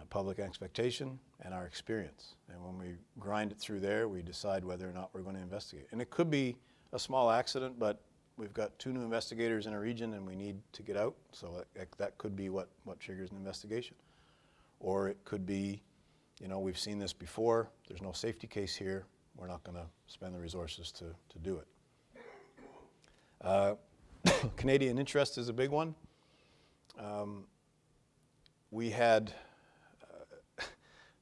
public expectation, and our experience. And when we grind it through there, we decide whether or not we're going to investigate. And it could be a small accident, but we've got 2 new investigators in a region and we need to get out, so that could be what triggers an investigation. Or it could be, we've seen this before, there's no safety case here, we're not going to spend the resources to do it. Canadian interest is a big one. We had,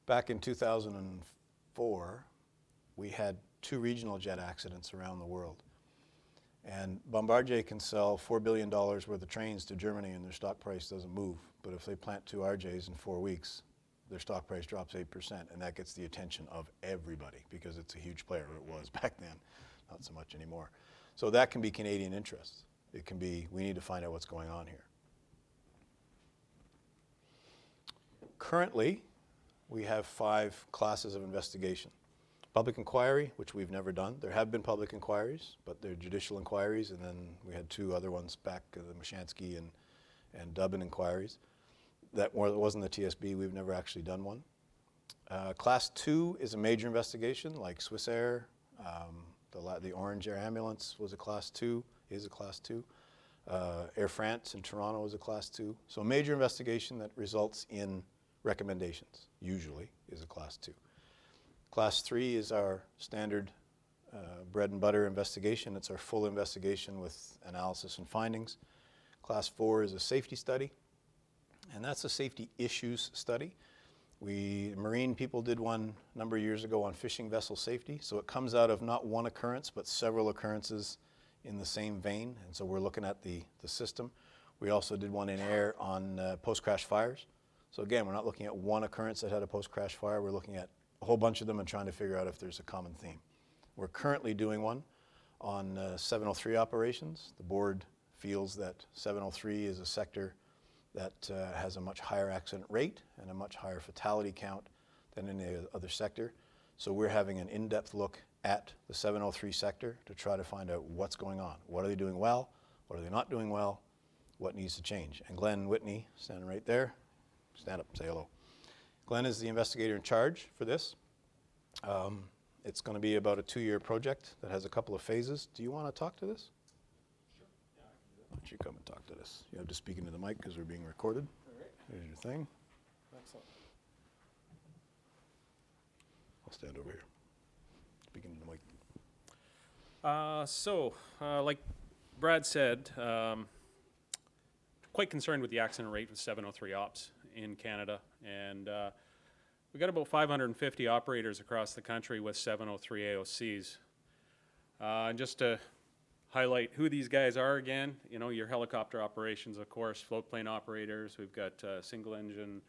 back in 2004, we had 2 regional jet accidents around the world. And Bombardier can sell $4 billion worth of trains to Germany and their stock price doesn't move. But if they plant 2 RJs in 4 weeks, their stock price drops 8%, and that gets the attention of everybody because it's a huge player. It was back then, not so much anymore. So that can be Canadian interest. It can be, we need to find out what's going on here. Currently, we have 5 classes of investigation. Public inquiry, which we've never done. There have been public inquiries, but they're judicial inquiries, and then we had 2 other ones back, the Mashansky and Dubbin inquiries. That wasn't the TSB, we've never actually done one. Class 2 is a major investigation, like Swissair, the Orange Air Ambulance was a Class 2, is a Class 2. Air France in Toronto is a Class 2. So a major investigation that results in recommendations, usually, is a Class 2. Class 3 is our standard bread and butter investigation. It's our full investigation with analysis and findings. Class 4 is a safety study, and that's a safety issues study. Marine people did one a number of years ago on fishing vessel safety, so it comes out of not one occurrence, but several occurrences in the same vein, and so we're looking at the system. We also did one in air on post-crash fires. So again, we're not looking at one occurrence that had a post-crash fire. We're looking at a whole bunch of them and trying to figure out if there's a common theme. We're currently doing one on 703 operations. The board feels that 703 is a sector that has a much higher accident rate and a much higher fatality count than any other sector. So we're having an in-depth look at the 703 sector to try to find out what's going on. What are they doing well? What are they not doing well? What needs to change? And Glenn Whitney, standing right there, stand up, say hello. Glenn is the investigator in charge for this. It's going to be about a 2-year project that has a couple of phases. Do you want to talk to this? Sure. Yeah, I can do that. Why don't you come and talk to this? You have to speak into the mic because we're being recorded. All right. Here's your thing. Excellent. I'll stand over here. Speak into the mic. Like Brad said, quite concerned with the accident rate with 703 ops in Canada, and we've got about 550 operators across the country with 703 AOCs. And just to highlight who these guys are again, you know, your helicopter operations, of course, float plane operators. We've got single engine,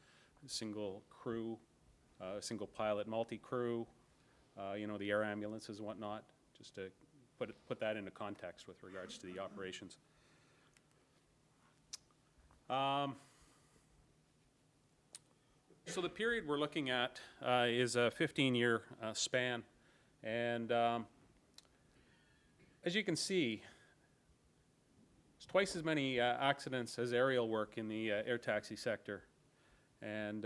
single crew, single pilot, multi-crew, you know, the air ambulances and whatnot, just to put that into context with regards to the operations. So the period we're looking at is a 15-year span, and as you can see, it's twice as many accidents as aerial work in the air taxi sector, and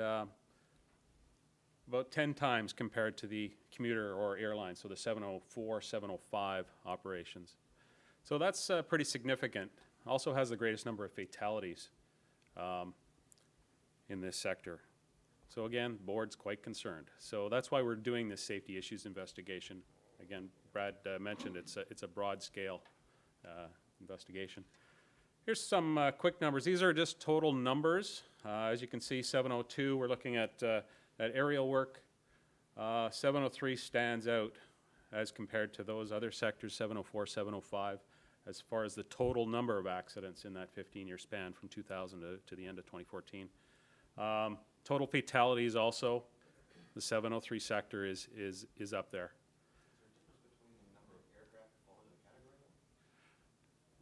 about 10 times compared to the commuter or airline, so the 704, 705 operations. So that's pretty significant. Also has the greatest number of fatalities in this sector. So again, board's quite concerned. So that's why we're doing this safety issues investigation. Again, Brad mentioned it's a broad scale investigation. Here's some quick numbers. These are just total numbers. As you can see, 702, we're looking at aerial work. 703 stands out as compared to those other sectors, 704, 705, as far as the total number of accidents in that 15-year span from 2000 to the end of 2014. Total fatalities also, the 703 sector is up there. Is there a difference between the number of aircraft that fall into the category though?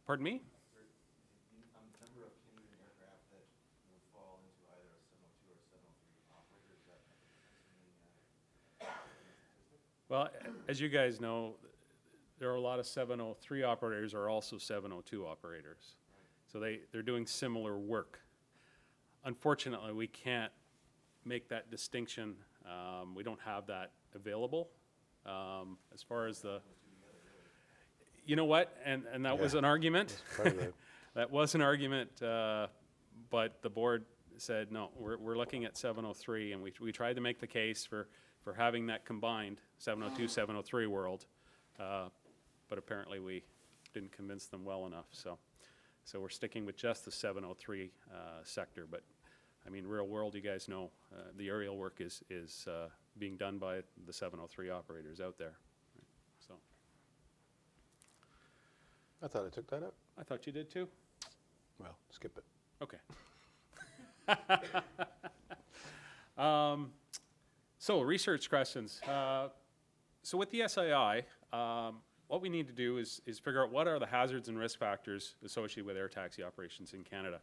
Pardon me? Is there the number of Canadian aircraft that would fall into either a 702 or a 703 operator? Is that a difference in the statistic? Well, as you guys know, there are a lot of 703 operators are also 702 operators. So they're doing similar work. Unfortunately, we can't make that distinction. We don't have that available. As far as the, you know what, and that was an argument. Part of the That was an argument, but the board said, no, we're looking at 703, and we tried to make the case for having that combined 702, 703 world, but apparently we didn't convince them well enough, so we're sticking with just the 703 sector. But I mean, real world, you guys know, the aerial work is being done by the 703 operators out there. So I thought I took that out. I thought you did too. Well, skip it. Okay. So research questions. So with the SII, what we need to do is figure out what are the hazards and risk factors associated with air taxi operations in Canada.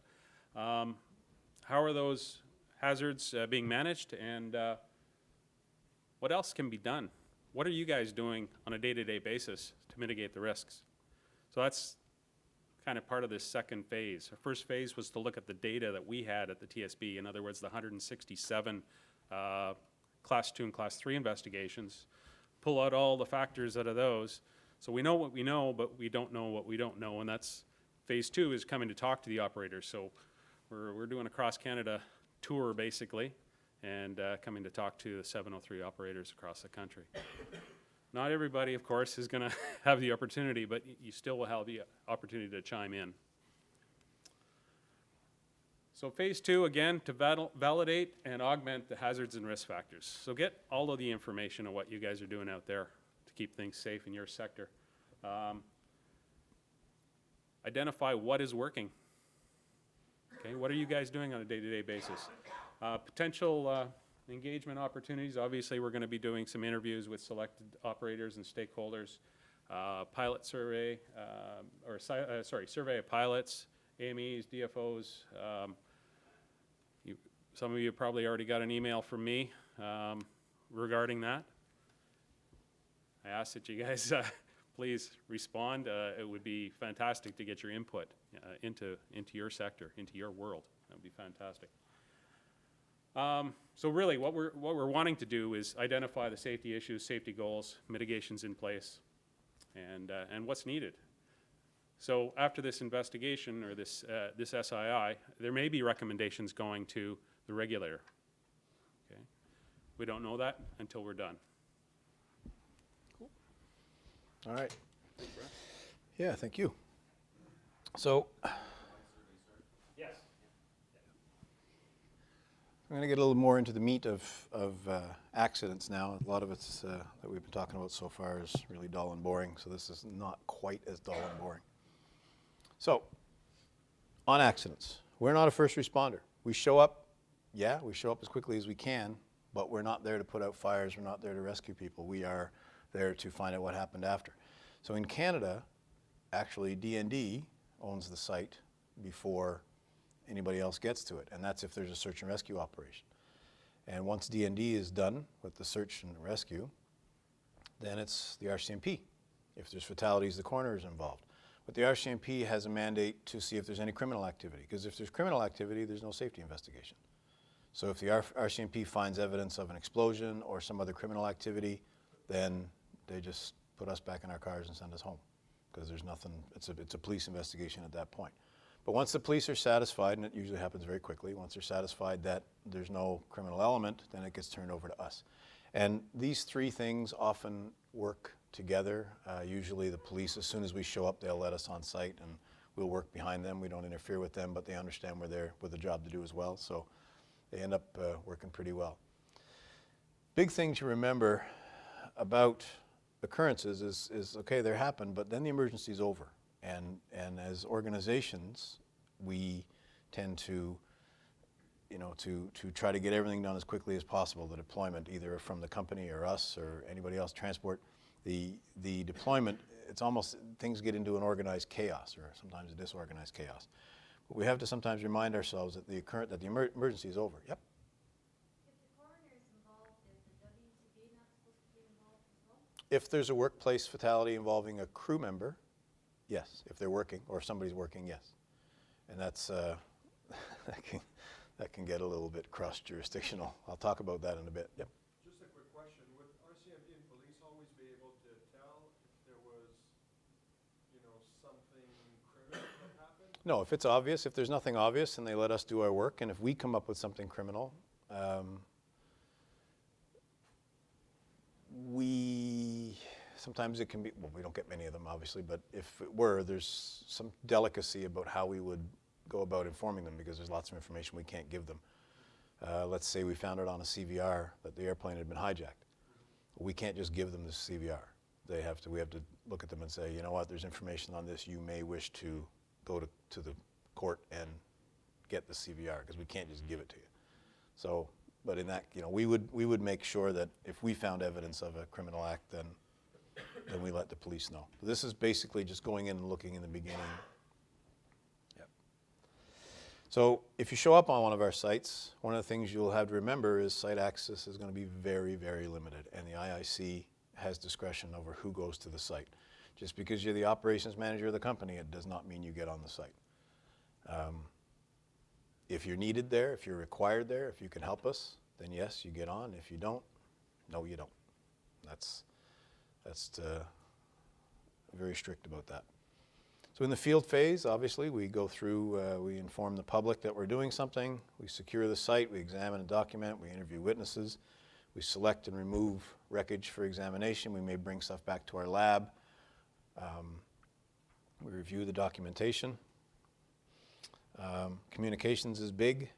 How are those hazards being managed, and what else can be done? What are you guys doing on a day-to-day basis to mitigate the risks? So that's kind of part of this second phase. Our first phase was to look at the data that we had at the TSB, in other words, the 167 Class 2 and Class 3 investigations, pull out all the factors out of those. So we know what we know, but we don't know what we don't know, and that's phase 2 is coming to talk to the operators. So we're doing a cross-Canada tour, basically, and coming to talk to the 703 operators across the country. Not everybody, of course, is going to have the opportunity, but you still will have the opportunity to chime in. So phase 2, again, to validate and augment the hazards and risk factors. So get all of the information on what you guys are doing out there to keep things safe in your sector. identify what is working. Okay, what are you guys doing on a day-to-day basis? Potential engagement opportunities, obviously we're going to be doing some interviews with selected operators and stakeholders. Pilot survey, survey of pilots, AMEs, DFOs. Some of you probably already got an email from me regarding that. I ask that you guys please respond. It would be fantastic to get your input into your sector, into your world. That would be fantastic. So really, what we're wanting to do is identify the safety issues, safety goals, mitigations in place, and what's needed. So after this investigation or this SII, there may be recommendations going to the regulator. Okay, we don't know that until we're done. All right. Yeah, thank you. So Yes. I'm going to get a little more into the meat of accidents now. A lot of it's that we've been talking about so far is really dull and boring, so this is not quite as dull and boring. So, on accidents, we're not a first responder. We show up, yeah, we show up as quickly as we can, but we're not there to put out fires, we're not there to rescue people. We are there to find out what happened after. So in Canada, actually DND owns the site before anybody else gets to it, and that's if there's a search and rescue operation. And once DND is done with the search and rescue, then it's the RCMP. If there's fatalities, the coroner is involved. But the RCMP has a mandate to see if there's any criminal activity, because if there's criminal activity, there's no safety investigation. So if the RCMP finds evidence of an explosion or some other criminal activity, then they just put us back in our cars and send us home, because there's nothing, it's a police investigation at that point. But once the police are satisfied, and it usually happens very quickly, once they're satisfied that there's no criminal element, then it gets turned over to us. And these three things often work together. Usually the police, as soon as we show up, they'll let us on site and we'll work behind them. We don't interfere with them, but they understand we're there with a job to do as well. So they end up working pretty well. Big thing to remember about occurrences is okay, they happen, but then the emergency is over. And as organizations, we tend to, to try to get everything done as quickly as possible. The deployment, either from the company or us or anybody else, transport, the deployment, it's almost, things get into an organized chaos or sometimes a disorganized chaos. But we have to sometimes remind ourselves that the emergency is over. Yep. If the coroner is involved, is the WCB not supposed to be involved as well? If there's a workplace fatality involving a crew member, yes. If they're working or if somebody's working, yes. And that's that can get a little bit cross-jurisdictional. I'll talk about that in a bit. Yep. Just a quick question. Would RCMP and police always be able to tell if there was, something criminal that happened? No, if it's obvious, if there's nothing obvious, then they let us do our work. And if we come up with something criminal, sometimes it can be, well, we don't get many of them, obviously, but if it were, there's some delicacy about how we would go about informing them, because there's lots of information we can't give them. Let's say we found out on a CVR that the airplane had been hijacked. We can't just give them the CVR. We have to look at them and say, you know what, there's information on this, you may wish to go to the court and get the CVR, because we can't just give it to you. So, but in that, we would make sure that if we found evidence of a criminal act, then we let the police know. This is basically just going in and looking in the beginning. Yep. So if you show up on one of our sites, one of the things you'll have to remember is site access is going to be very, very limited, and the IIC has discretion over who goes to the site. Just because you're the operations manager of the company, it does not mean you get on the site. If you're needed there, if you're required there, if you can help us, then yes, you get on. If you don't, no, you don't. That's very strict about that. So in the field phase, obviously, we go through, we inform the public that we're doing something, we secure the site, we examine and document, we interview witnesses, we select and remove wreckage for examination, we may bring stuff back to our lab, we review the documentation. Communications is big.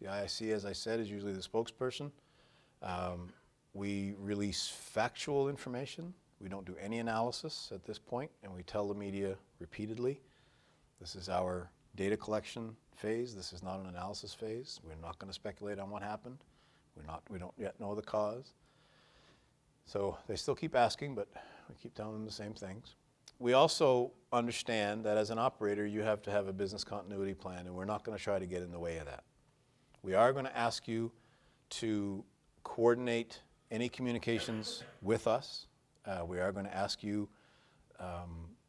The IIC, as I said, is usually the spokesperson. We release factual information. We don't do any analysis at this point, and we tell the media repeatedly This is our data collection phase. This is not an analysis phase. We're not going to speculate on what happened. We don't yet know the cause. So they still keep asking, but we keep telling them the same things. We also understand that as an operator, you have to have a business continuity plan, and we're not going to try to get in the way of that. We are going to ask you to coordinate any communications with us. We are going to ask you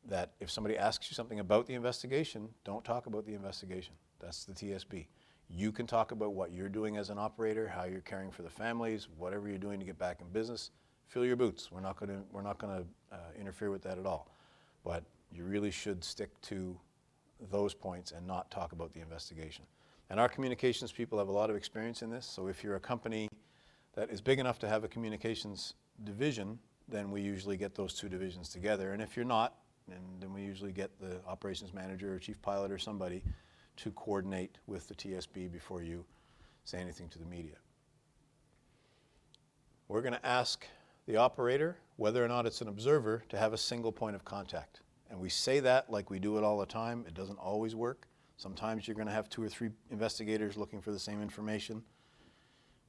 that if somebody asks you something about the investigation, don't talk about the investigation. That's the TSB. You can talk about what you're doing as an operator, how you're caring for the families, whatever you're doing to get back in business. Fill your boots. We're not going to interfere with that at all. But you really should stick to those points and not talk about the investigation. And our communications people have a lot of experience in this. So if you're a company that is big enough to have a communications division, then we usually get those two divisions together. And if you're not, then we usually get the operations manager or chief pilot or somebody to coordinate with the TSB before you say anything to the media. We're going to ask the operator, whether or not it's an observer, to have a single point of contact. And we say that like we do it all the time. It doesn't always work. Sometimes you're going to have 2 or 3 investigators looking for the same information.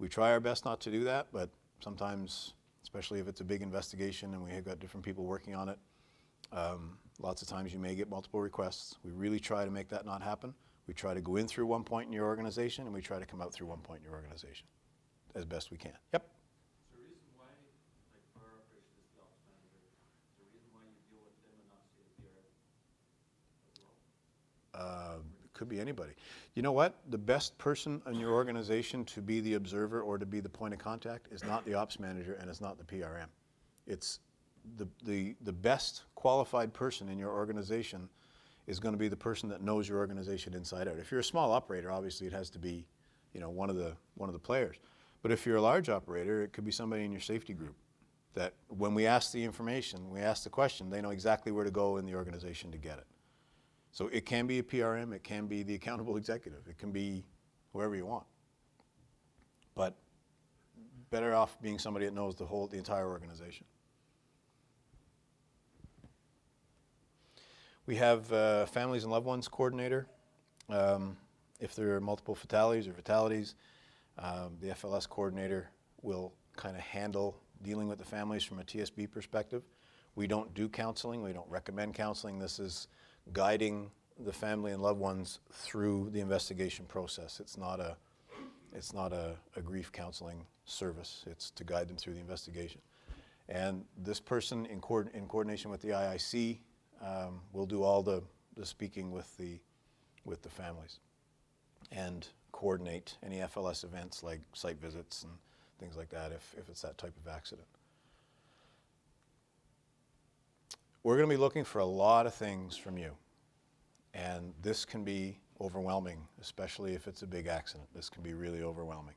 We try our best not to do that, but sometimes, especially if it's a big investigation and we have got different people working on it, lots of times you may get multiple requests. We really try to make that not happen. We try to go in through one point in your organization, and we try to come out through one point in your organization as best we can. Yep. Is the reason why, like for our operation is the ops manager, is the reason why you deal with them and not say the PRM as well? It could be anybody. You know what? The best person in your organization to be the observer or to be the point of contact is not the ops manager, and it's not the PRM. It's the best qualified person in your organization is going to be the person that knows your organization inside out. If you're a small operator, obviously it has to be, one of the players. But if you're a large operator, it could be somebody in your safety group that when we ask the information, we ask the question, they know exactly where to go in the organization to get it. So it can be a PRM, it can be the accountable executive, it can be whoever you want. But better off being somebody that knows the entire organization. We have families and loved ones coordinator. If there are multiple fatalities, the FLS coordinator will kind of handle dealing with the families from a TSB perspective. We don't do counseling. We don't recommend counseling. This is guiding the family and loved ones through the investigation process. It's not a grief counseling service. It's to guide them through the investigation. And this person, in coordination with the IIC, will do all the speaking with the families and coordinate any FLS events like site visits and things like that if it's that type of accident. We're going to be looking for a lot of things from you, and this can be overwhelming, especially if it's a big accident. This can be really overwhelming.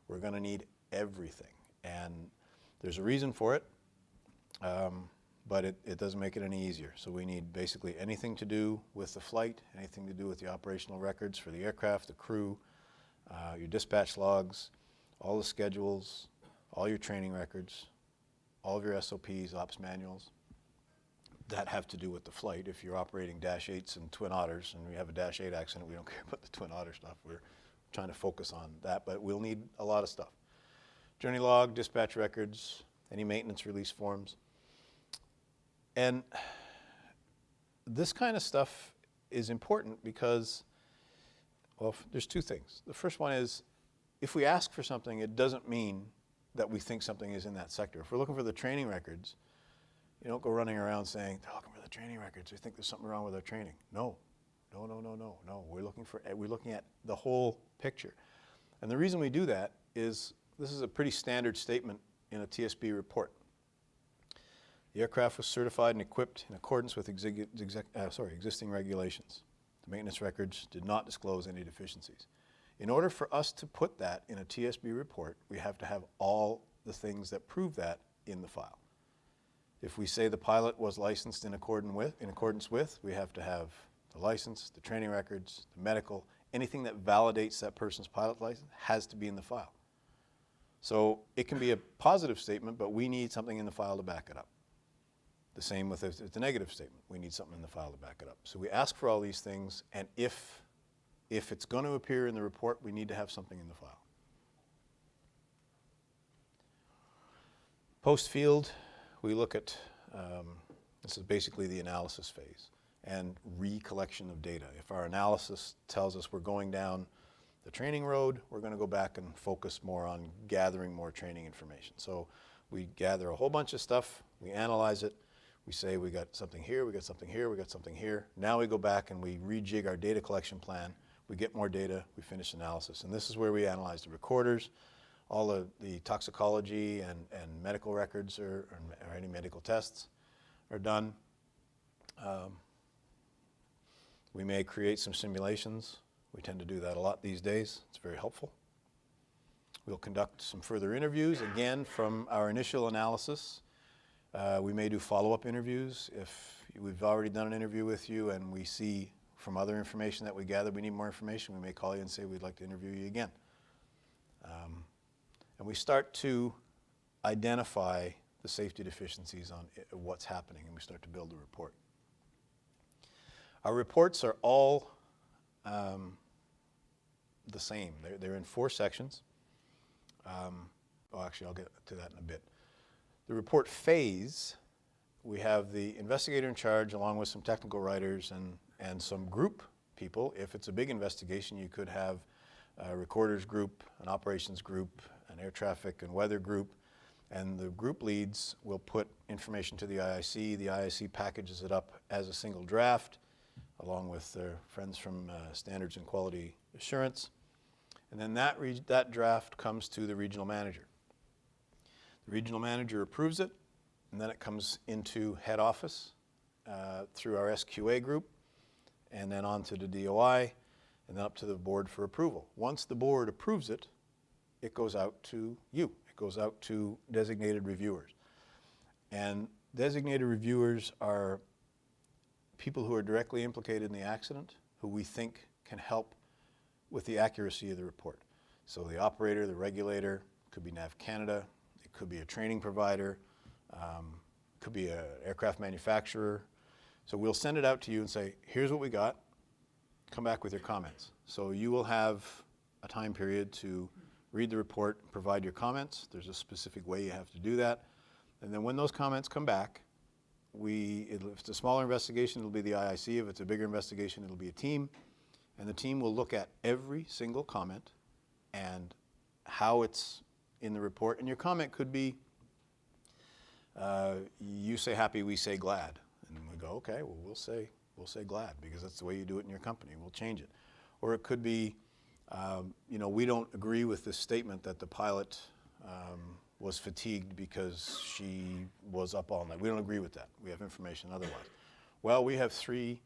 We're going to need everything, and there's a reason for it. But it doesn't make it any easier. So we need basically anything to do with the flight, anything to do with the operational records for the aircraft, the crew, your dispatch logs, all the schedules, all your training records, all of your SOPs, ops manuals that have to do with the flight. If you're operating Dash 8s and Twin Otters and we have a Dash 8 accident, we don't care about the Twin Otter stuff. We're trying to focus on that, but we'll need a lot of stuff. Journey log, dispatch records, any maintenance release forms. And this kind of stuff is important because, well, there's 2 things. The first one is, if we ask for something, it doesn't mean that we think something is in that sector. If we're looking for the training records, you don't go running around saying, they're looking for the training records, we think there's something wrong with our training. No. We're looking at the whole picture. And the reason we do that is, this is a pretty standard statement in a TSB report. The aircraft was certified and equipped in accordance with existing regulations. The maintenance records did not disclose any deficiencies. In order for us to put that in a TSB report, we have to have all the things that prove that in the file. If we say the pilot was licensed in accordance with, we have to have the license, the training records, the medical, anything that validates that person's pilot license has to be in the file. So it can be a positive statement, but we need something in the file to back it up. The same with if it's a negative statement. We need something in the file to back it up. So we ask for all these things, and if it's going to appear in the report, we need to have something in the file. Post-field, we look at, this is basically the analysis phase and recollection of data. If our analysis tells us we're going down the training road, we're going to go back and focus more on gathering more training information. So we gather a whole bunch of stuff, we analyze it, we say we got something here, we got something here, we got something here. Now we go back and we rejig our data collection plan. We get more data, we finish analysis. And this is where we analyze the recorders, all of the toxicology and medical records or any medical tests are done. We may create some simulations. We tend to do that a lot these days. It's very helpful. We'll conduct some further interviews, again, from our initial analysis. We may do follow-up interviews. If we've already done an interview with you and we see from other information that we gather we need more information, we may call you and say we'd like to interview you again. And we start to identify the safety deficiencies on what's happening, and we start to build a report. Our reports are all the same. They're in 4 sections. Actually, I'll get to that in a bit. The report phase, we have the investigator in charge along with some technical writers and some group people. If it's a big investigation, you could have a recorders group, an operations group, an air traffic and weather group, and the group leads will put information to the IIC. The IIC packages it up as a single draft along with their friends from Standards and Quality Assurance. And then that draft comes to the regional manager. The regional manager approves it, and then it comes into head office through our SQA group, and then on to the DOI, and then up to the board for approval. Once the board approves it, it goes out to you. It goes out to designated reviewers. And designated reviewers are people who are directly implicated in the accident, who we think can help with the accuracy of the report. So the operator, the regulator, could be NAV Canada, it could be a training provider, could be an aircraft manufacturer. So we'll send it out to you and say, here's what we got, come back with your comments. So you will have a time period to read the report, provide your comments. There's a specific way you have to do that. And then when those comments come back, if it's a smaller investigation, it'll be the IIC. If it's a bigger investigation, it'll be a team. And the team will look at every single comment and how it's in the report. And your comment could be, you say happy, we say glad. And we go, okay, well, we'll say glad because that's the way you do it in your company. We'll change it. Or it could be, we don't agree with this statement that the pilot was fatigued because she was up all night. We don't agree with that. We have information otherwise. Well, we have 3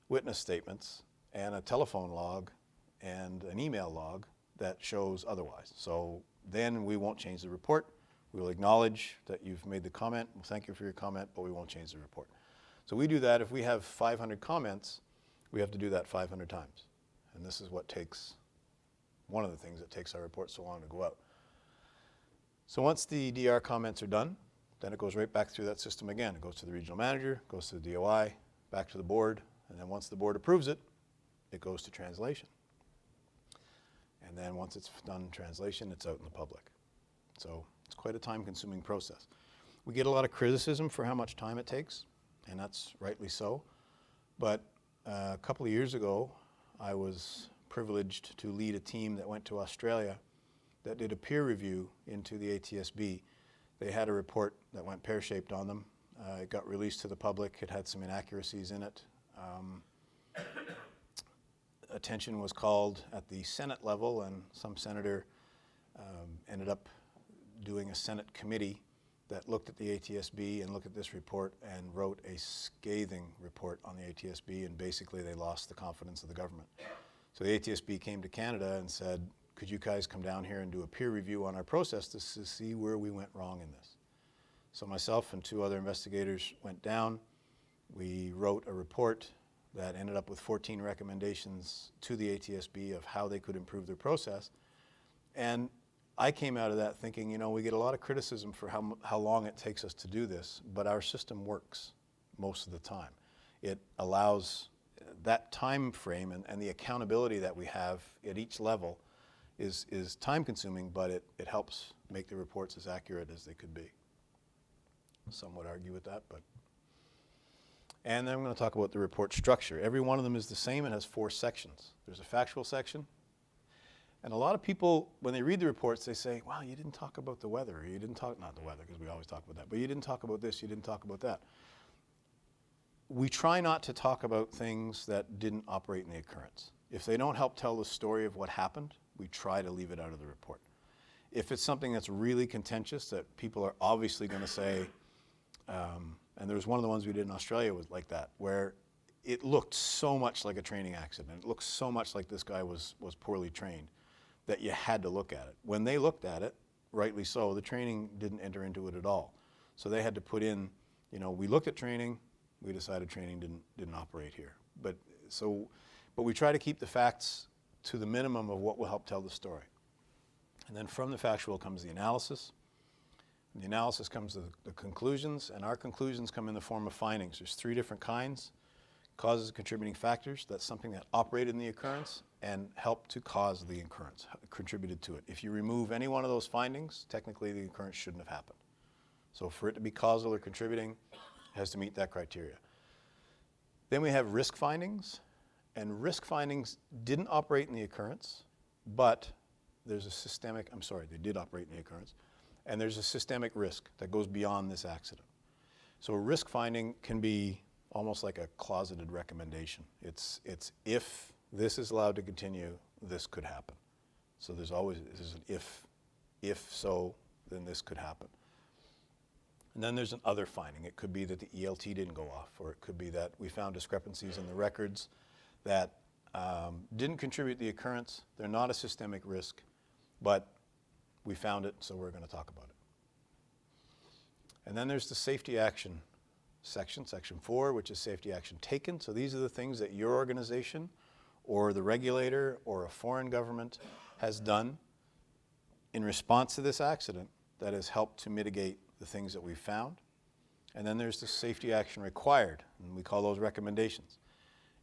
witness statements and a telephone log and an email log that shows otherwise. So then we won't change the report. We'll acknowledge that you've made the comment. We'll thank you for your comment, but we won't change the report. So we do that. If we have 500 comments, we have to do that 500 times. And this is what takes, one of the things that takes our report so long to go out. So once the DR comments are done, then it goes right back through that system again. It goes to the regional manager, goes to the DOI, back to the board, and then once the board approves it, it goes to translation. And then once it's done translation, it's out in the public. So it's quite a time-consuming process. We get a lot of criticism for how much time it takes, and that's rightly so. But a couple of years ago, I was privileged to lead a team that went to Australia that did a peer review into the ATSB. They had a report that went pear-shaped on them. It got released to the public. It had some inaccuracies in it. Attention was called at the Senate level, and some senator ended up doing a Senate committee that looked at the ATSB and looked at this report and wrote a scathing report on the ATSB, and basically they lost the confidence of the government. So the ATSB came to Canada and said, could you guys come down here and do a peer review on our process to see where we went wrong in this? So myself and 2 other investigators went down. We wrote a report that ended up with 14 recommendations to the ATSB of how they could improve their process. And I came out of that thinking, you know, we get a lot of criticism for how long it takes us to do this, but our system works most of the time. It allows that time frame and the accountability that we have at each level is time consuming, but it helps make the reports as accurate as they could be. Some would argue with that, but. And then I'm going to talk about the report structure. Every one of them is the same and has 4 sections. There's a factual section. And a lot of people, when they read the reports, they say, wow, you didn't talk about the weather, or you didn't talk, not the weather, because we always talk about that, but you didn't talk about this, you didn't talk about that. We try not to talk about things that didn't operate in the occurrence. If they don't help tell the story of what happened, we try to leave it out of the report. If it's something that's really contentious that people are obviously going to say, and there was one of the ones we did in Australia was like that, where it looked so much like a training accident. It looked so much like this guy was poorly trained that you had to look at it. When they looked at it, rightly so, the training didn't enter into it at all. So they had to put in, you know, we looked at training, we decided training didn't operate here. But we try to keep the facts to the minimum of what will help tell the story. And then from the factual comes the analysis. And the analysis comes to the conclusions, and our conclusions come in the form of findings. There's 3 different kinds. Causes and contributing factors, that's something that operated in the occurrence and helped to cause the occurrence, contributed to it. If you remove any one of those findings, technically the occurrence shouldn't have happened. So for it to be causal or contributing, it has to meet that criteria. Then we have risk findings, and risk findings didn't operate in the occurrence, but there's a systemic, I'm sorry, they did operate in the occurrence, and there's a systemic risk that goes beyond this accident. So a risk finding can be almost like a closeted recommendation. It's if this is allowed to continue, this could happen. So there's always an if so, then this could happen. And then there's an other finding. It could be that the ELT didn't go off, or it could be that we found discrepancies in the records that didn't contribute to the occurrence. They're not a systemic risk, but we found it, so we're going to talk about it. And then there's the safety action section, section 4, which is safety action taken. So these are the things that your organization or the regulator or a foreign government has done in response to this accident that has helped to mitigate the things that we've found. And then there's the safety action required, and we call those recommendations.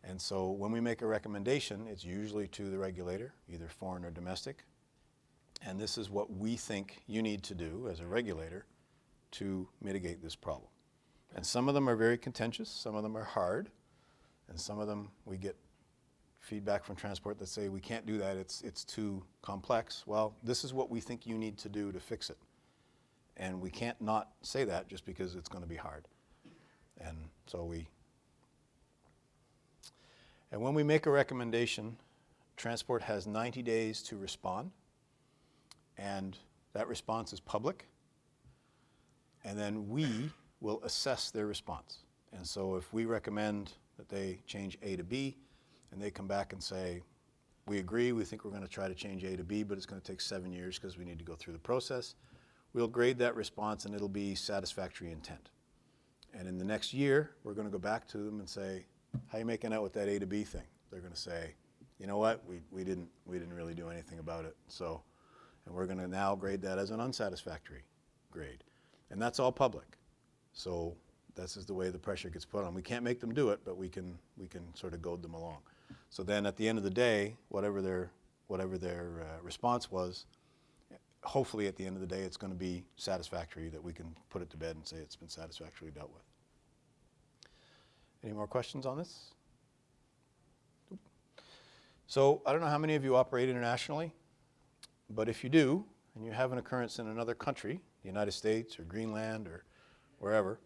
And so when we make a recommendation, it's usually to the regulator, either foreign or domestic. And this is what we think you need to do as a regulator to mitigate this problem. And some of them are very contentious, some of them are hard, and some of them we get feedback from transport that say we can't do that, it's too complex. Well, this is what we think you need to do to fix it. And we can't not say that just because it's going to be hard. And so when we make a recommendation, transport has 90 days to respond, and that response is public. And then we will assess their response. And so if we recommend that they change A to B, and they come back and say, we agree, we think we're going to try to change A to B, but it's going to take 7 years because we need to go through the process, we'll grade that response and it'll be satisfactory intent. And in the next year, we're going to go back to them and say, how are you making out with that A to B thing? They're going to say, you know what, we didn't really do anything about it. So, and we're going to now grade that as an unsatisfactory grade. And that's all public. So this is the way the pressure gets put on. We can't make them do it, but we can sort of goad them along. So then at the end of the day, whatever their response was, hopefully at the end of the day it's going to be satisfactory, that we can put it to bed and say it's been satisfactorily dealt with. Any more questions on this? So I don't know how many of you operate internationally, but if you do, and you have an occurrence in another country, the United States or Greenland or wherever,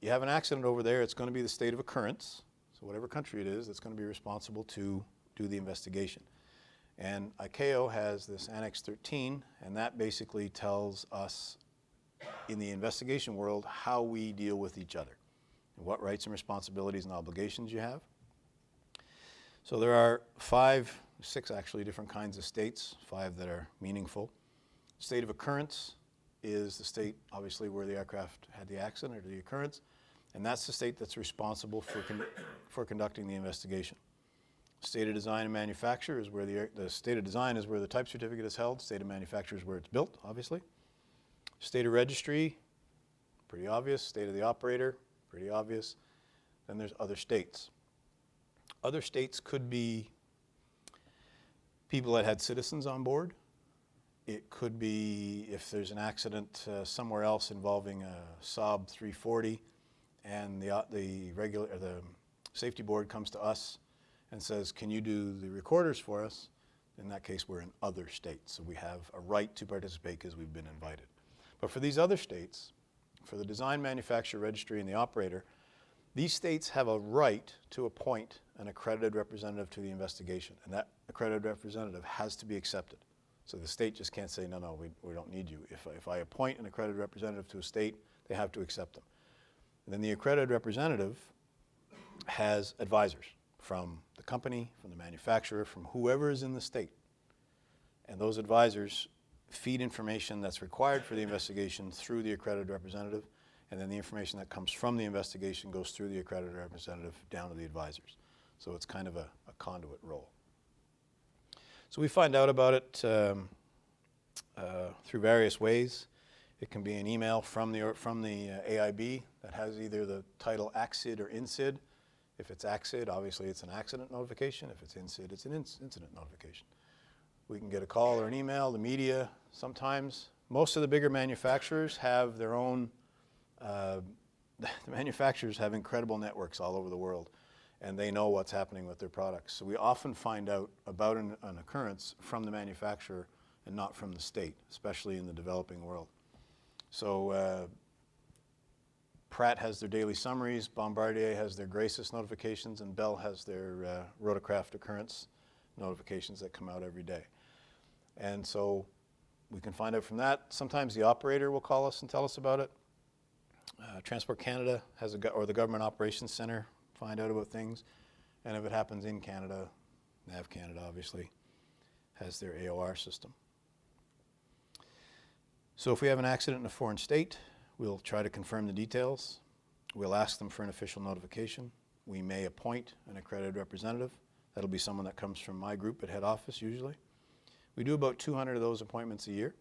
you have an accident over there, it's going to be the state of occurrence. So whatever country it is, it's going to be responsible to do the investigation. And ICAO has this Annex 13, and that basically tells us in the investigation world how we deal with each other, and what rights and responsibilities and obligations you have. So there are 6 actually different kinds of states, 5 that are meaningful. State of occurrence is the state, obviously, where the aircraft had the accident or the occurrence, and that's the state that's responsible for conducting the investigation. State of design and manufacture is where the state of design is where the type certificate is held. State of manufacture is where it's built, obviously. State of registry, pretty obvious. State of the operator, pretty obvious. Then there's other states. Other states could be people that had citizens on board. It could be if there's an accident somewhere else involving a Saab 340 and the safety board comes to us and says, can you do the recorders for us? In that case, we're in other states. So we have a right to participate because we've been invited. But for these other states, for the design, manufacturer, registry, and the operator, these states have a right to appoint an accredited representative to the investigation. And that accredited representative has to be accepted. So the state just can't say, no, we don't need you. If I appoint an accredited representative to a state, they have to accept them. And then the accredited representative has advisors from the company, from the manufacturer, from whoever is in the state. And those advisors feed information that's required for the investigation through the accredited representative, and then the information that comes from the investigation goes through the accredited representative down to the advisors. So it's kind of a conduit role. So we find out about it through various ways. It can be an email from the AIB that has either the title ACCID or INCID. If it's ACCID, obviously it's an accident notification. If it's INCID, it's an incident notification. We can get a call or an email, the media sometimes. Most of the bigger manufacturers have their own, the manufacturers have incredible networks all over the world, and they know what's happening with their products. So we often find out about an occurrence from the manufacturer and not from the state, especially in the developing world. So Pratt has their daily summaries, Bombardier has their Gracis notifications, and Bell has their rotorcraft occurrence notifications that come out every day. And so we can find out from that. Sometimes the operator will call us and tell us about it. Transport Canada has or the Government Operations Center find out about things. And if it happens in Canada, NAV Canada obviously has their AOR system. So if we have an accident in a foreign state, we'll try to confirm the details. We'll ask them for an official notification. We may appoint an accredited representative. That'll be someone that comes from my group at head office usually. We do about 200 of those appointments a year.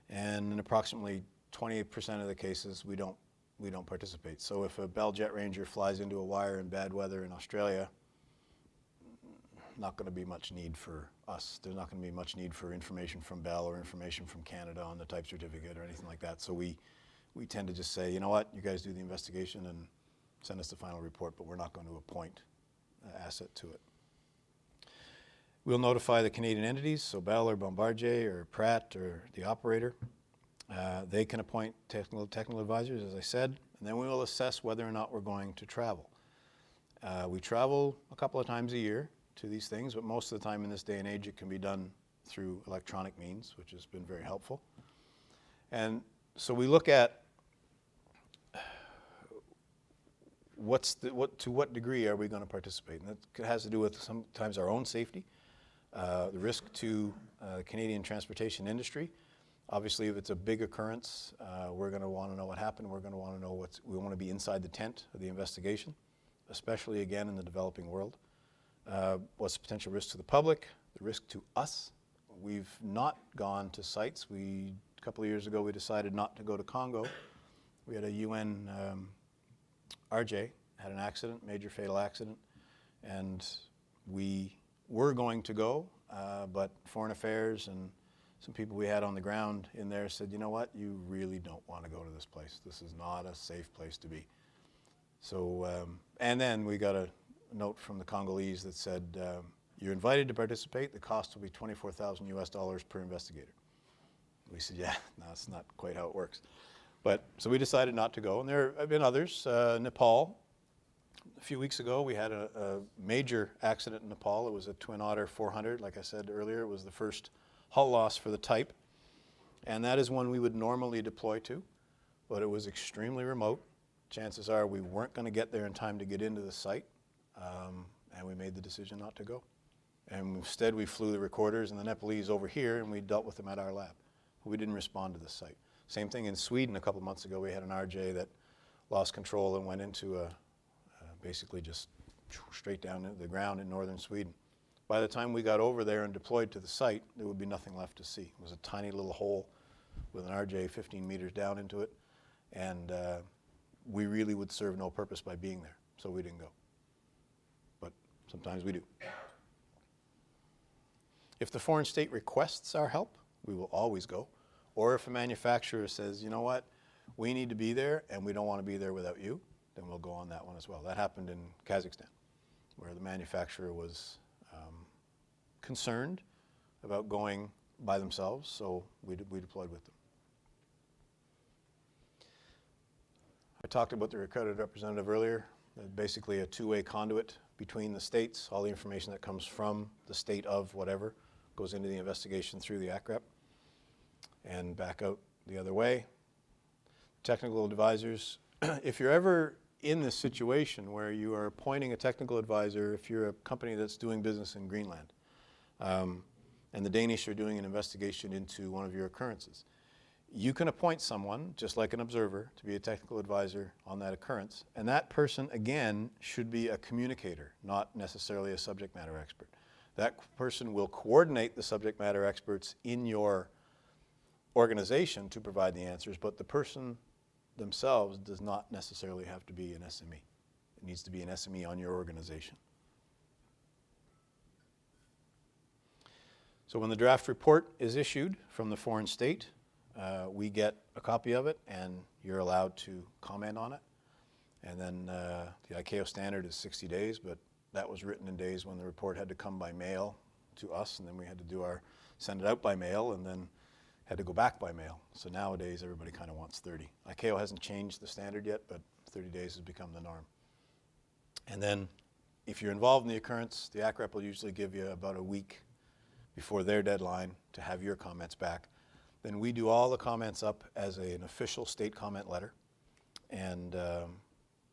And in approximately 28% of the cases, we don't participate. So if a Bell Jet Ranger flies into a wire in bad weather in Australia, not going to be much need for us. There's not going to be much need for information from Bell or information from Canada on the type certificate or anything like that. So we tend to just say, you know what, you guys do the investigation and send us the final report, but we're not going to appoint an asset to it. We'll notify the Canadian entities, so Bell or Bombardier or Pratt or the operator. They can appoint technical advisors, as I said, and then we will assess whether or not we're going to travel. We travel a couple of times a year to these things, but most of the time in this day and age it can be done through electronic means, which has been very helpful. And so we look at to what degree are we going to participate, and that has to do with sometimes our own safety, the risk to the Canadian transportation industry. Obviously, if it's a big occurrence, we're going to want to know what happened. We're going to want to know we want to be inside the tent of the investigation, especially again in the developing world. What's the potential risk to the public, the risk to us? We've not gone to sites. A couple of years ago, we decided not to go to Congo. We had a UN RJ, had an accident, major fatal accident, and we were going to go, but Foreign Affairs and some people we had on the ground in there said, you know what, you really don't want to go to this place. This is not a safe place to be. So, and then we got a note from the Congolese that said, you're invited to participate. The cost will be $24,000 per investigator. We said, yeah, no, that's not quite how it works. But so we decided not to go, and there have been others. Nepal, a few weeks ago, we had a major accident in Nepal. It was a Twin Otter 400. Like I said earlier, it was the first hull loss for the type, and that is one we would normally deploy to, but it was extremely remote. Chances are we weren't going to get there in time to get into the site, and we made the decision not to go. And instead, we flew the recorders and the Nepalese over here, and we dealt with them at our lab. We didn't respond to the site. Same thing in Sweden a couple months ago. We had an RJ that lost control and went into basically just straight down into the ground in northern Sweden. By the time we got over there and deployed to the site, there would be nothing left to see. It was a tiny little hole with an RJ 15 meters down into it, and we really would serve no purpose by being there, so we didn't go. But sometimes we do. If the foreign state requests our help, we will always go. Or if a manufacturer says, you know what, we need to be there and we don't want to be there without you, then we'll go on that one as well. That happened in Kazakhstan, where the manufacturer was concerned about going by themselves, so we deployed with them. I talked about the accredited representative earlier. Basically a two-way conduit between the states. All the information that comes from the state of whatever goes into the investigation through the ACREP and back out the other way. Technical advisors, if you're ever in this situation where you are appointing a technical advisor, if you're a company that's doing business in Greenland, and the Danish are doing an investigation into one of your occurrences, you can appoint someone, just like an observer, to be a technical advisor on that occurrence, and that person, again, should be a communicator, not necessarily a subject matter expert. That person will coordinate the subject matter experts in your organization to provide the answers, but the person themselves does not necessarily have to be an SME. It needs to be an SME on your organization. So when the draft report is issued from the foreign state, we get a copy of it and you're allowed to comment on it. And then the ICAO standard is 60 days, but that was written in days when the report had to come by mail to us, and then we had to send it out by mail and then had to go back by mail. So nowadays everybody kind of wants 30. ICAO hasn't changed the standard yet, but 30 days has become the norm. And then if you're involved in the occurrence, the ACREP will usually give you about a week before their deadline to have your comments back. Then we do all the comments up as an official state comment letter, and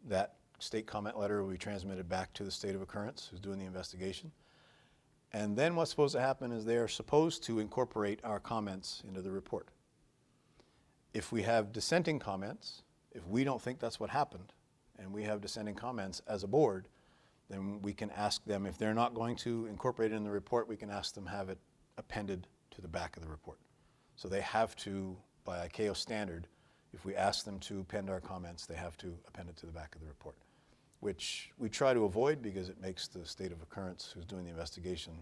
that state comment letter will be transmitted back to the state of occurrence who's doing the investigation. And then what's supposed to happen is they are supposed to incorporate our comments into the report. If we have dissenting comments, if we don't think that's what happened, and we have dissenting comments as a board, then we can ask them, if they're not going to incorporate it in the report, we can ask them have it appended to the back of the report. So they have to, by ICAO standard, if we ask them to append our comments, they have to append it to the back of the report, which we try to avoid because it makes the state of occurrence who's doing the investigation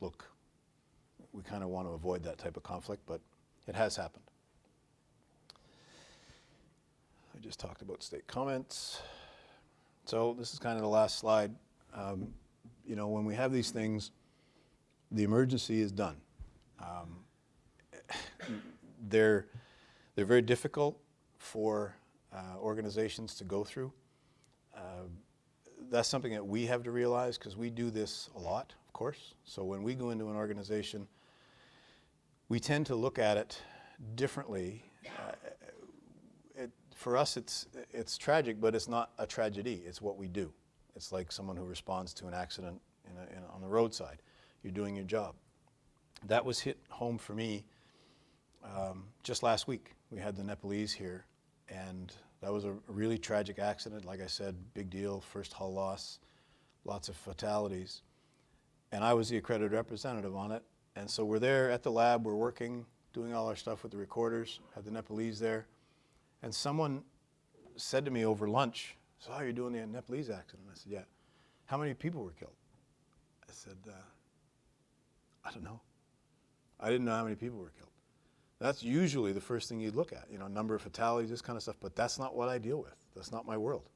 look, we kind of want to avoid that type of conflict, but it has happened. I just talked about state comments. So this is kind of the last slide. You know, when we have these things, the emergency is done. They're very difficult for organizations to go through. That's something that we have to realize because we do this a lot, of course. So when we go into an organization, we tend to look at it differently. For us, it's tragic, but it's not a tragedy. It's what we do. It's like someone who responds to an accident on the roadside. You're doing your job. That was hit home for me just last week. We had the Nepalese here, and that was a really tragic accident. Like I said, big deal, first hull loss, lots of fatalities. And I was the accredited representative on it. And so we're there at the lab, we're working, doing all our stuff with the recorders, had the Nepalese there. And someone said to me over lunch, so how are you doing the Nepalese accident? I said, yeah. How many people were killed? I said, I don't know. I didn't know how many people were killed. That's usually the first thing you'd look at, you know, number of fatalities, this kind of stuff, but that's not what I deal with. That's not my world.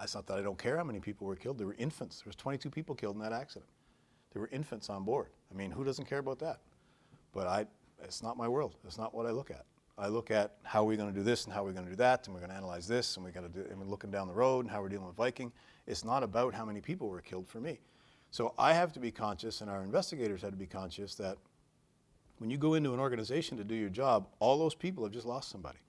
It's not that I don't care how many people were killed. There were infants. There was 22 people killed in that accident. There were infants on board. I mean, who doesn't care about that? But it's not my world. It's not what I look at. I look at how we're going to do this and how we're going to do that, and we're going to analyze this, and we're looking down the road and how we're dealing with Viking. It's not about how many people were killed for me. So I have to be conscious, and our investigators had to be conscious, that when you go into an organization to do your job, all those people have just lost somebody.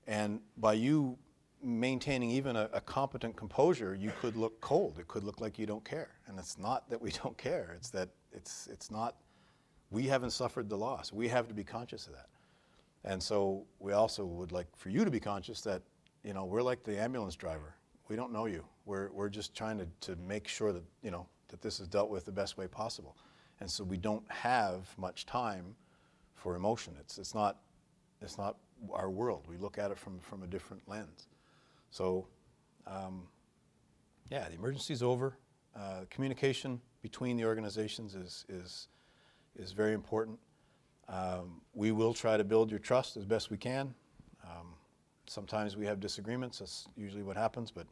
And by you maintaining even a competent composure, you could look cold. It could look like you don't care. And it's not that we don't care. It's that it's not, we haven't suffered the loss. We have to be conscious of that. And so we also would like for you to be conscious that, you know, we're like the ambulance driver. We don't know you. We're just trying to make sure that, you know, that this is dealt with the best way possible. And so we don't have much time for emotion. It's not our world. We look at it from a different lens. So, yeah, the emergency's over. Communication between the organizations is very important. We will try to build your trust as best we can. Sometimes we have disagreements. That's usually what happens, but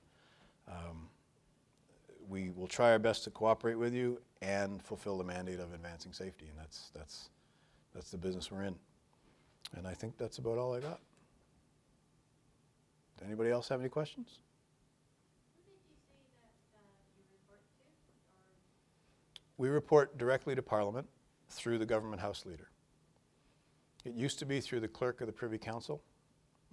we will try our best to cooperate with you and fulfill the mandate of advancing safety, and that's the business we're in. And I think that's about all I got. Does anybody else have any questions? Who did you say that you report to? Or We report directly to Parliament through the Government House Leader. It used to be through the Clerk of the Privy Council,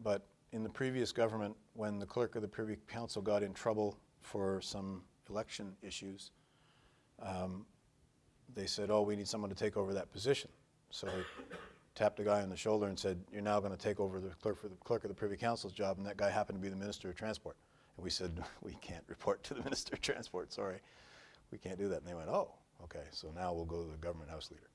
but in the previous government, when the Clerk of the Privy Council got in trouble for some election issues, they said, oh, we need someone to take over that position. So they tapped a guy on the shoulder and said, you're now going to take over the Clerk of the Privy Council's job, and that guy happened to be the Minister of Transport. And we said, we can't report to the Minister of Transport, sorry. We can't do that. And they went, oh, okay, so now we'll go to the Government House Leader.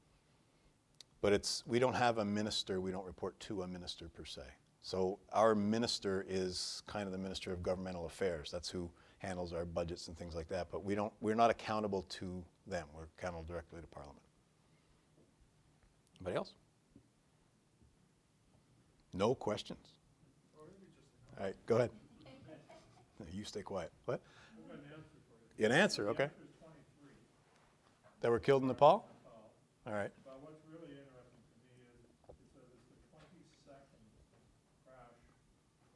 But we don't have a minister, we don't report to a minister per se. So our minister is kind of the Minister of Governmental Affairs. That's who handles our budgets and things like that. But we're not accountable to them. We're accountable directly to Parliament. Anybody else? No questions? All right, go ahead. No, you stay quiet. What? I've got an answer for you. You got an answer, okay. The answer is 23. That were killed in Nepal? All right. But what's really interesting to me is it says it's the 22nd crash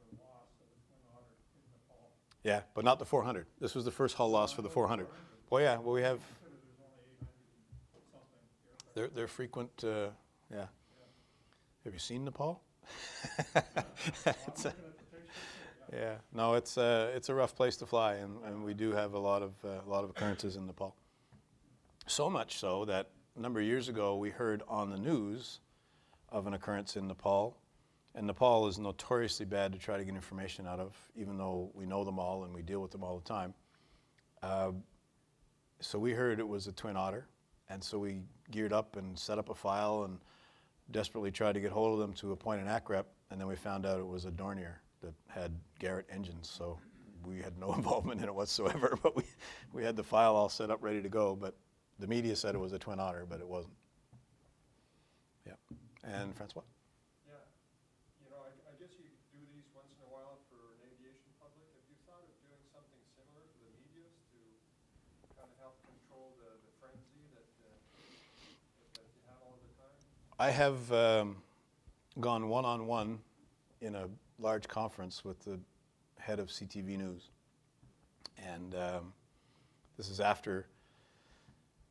or loss of a Twin Otter in Nepal. Yeah, but not the 400. This was the first hull loss for the 400. Well, yeah, well, we have, Consider there's only 800 and something aircraft. they're frequent, yeah. Have you seen Nepal? It's a- Looking at the pictures, yeah. yeah, no, it's a rough place to fly, and we do have a lot of occurrences in Nepal. So much so that a number of years ago we heard on the news of an occurrence in Nepal, and Nepal is notoriously bad to try to get information out of, even though we know them all and we deal with them all the time. So we heard it was a Twin Otter, and so we geared up and set up a file and desperately tried to get hold of them to appoint an ACREP, and then we found out it was a Dornier that had Garrett engines, so we had no involvement in it whatsoever, but we had the file all set up ready to go, but the media said it was a Twin Otter, but it wasn't. Yeah. And Francois? Yeah, you know, I guess you do these once in a while for an aviation public. Have you thought of doing something similar for the medias to kind of help control the frenzy that you have all the time? I have gone one-on-one in a large conference with the head of CTV News. And this is after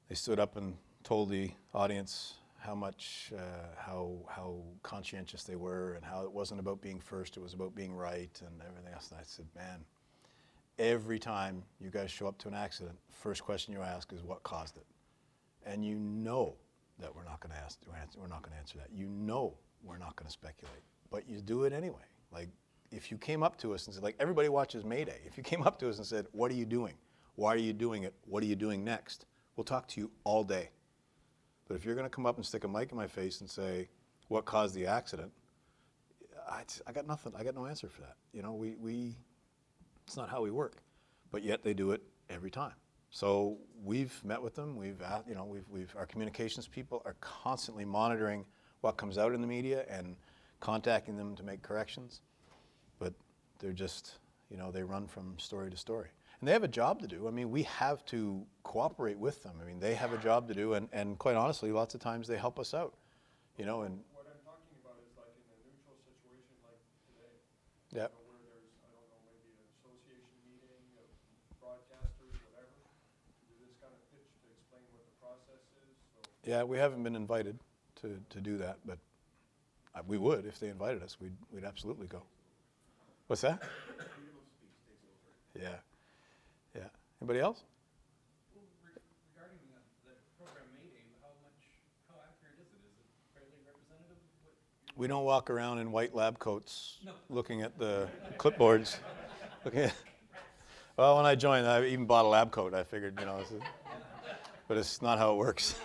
they stood up and told the audience how much, how conscientious they were, and how it wasn't about being first, it was about being right and everything else. And I said, man, every time you guys show up to an accident, first question you ask is what caused it? And you know that we're not going to answer that. You know we're not going to speculate, but you do it anyway. Like, if you came up to us and said, like, everybody watches Mayday. If you came up to us and said, what are you doing? Why are you doing it? What are you doing next? We'll talk to you all day. But if you're going to come up and stick a mic in my face and say, what caused the accident? I got nothing. I got no answer for that. You know, it's not how we work. But yet they do it every time. So we've met with them. Our communications people are constantly monitoring what comes out in the media and contacting them to make corrections. But they're just, they run from story to story. And they have a job to do. I mean, we have to cooperate with them. I mean, they have a job to do, and quite honestly, lots of times they help us out. And What I'm talking about is like in a neutral situation like today. Yeah. Where there's, I don't know, maybe an association meeting of broadcasters, whatever. Do this kind of pitch to explain what the process is. So Yeah, we haven't been invited to do that, but we would if they invited us. We'd absolutely go. What's that? Freedom of speech takes over. Yeah. Yeah. Anybody else? Well, regarding the program Mayday, how accurate is it? Is it fairly representative of what you're We don't walk around in white lab coats No. looking at the clipboards. Well, when I joined, I even bought a lab coat. I figured, but it's not how it works.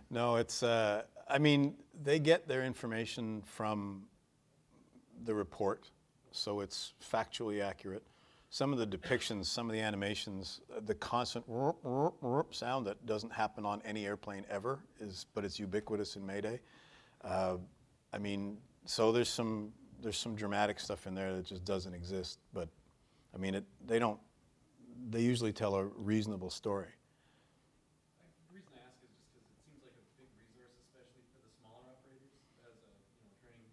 No, it's, I mean, they get their information from the report, so it's factually accurate. Some of the depictions, some of the animations, the constant sound that doesn't happen on any airplane ever but it's ubiquitous in Mayday. I mean, so there's some dramatic stuff in there that just doesn't exist. But I mean, they usually tell a reasonable story. The reason I ask is just because it seems like a big resource, especially for the smaller operators, as a training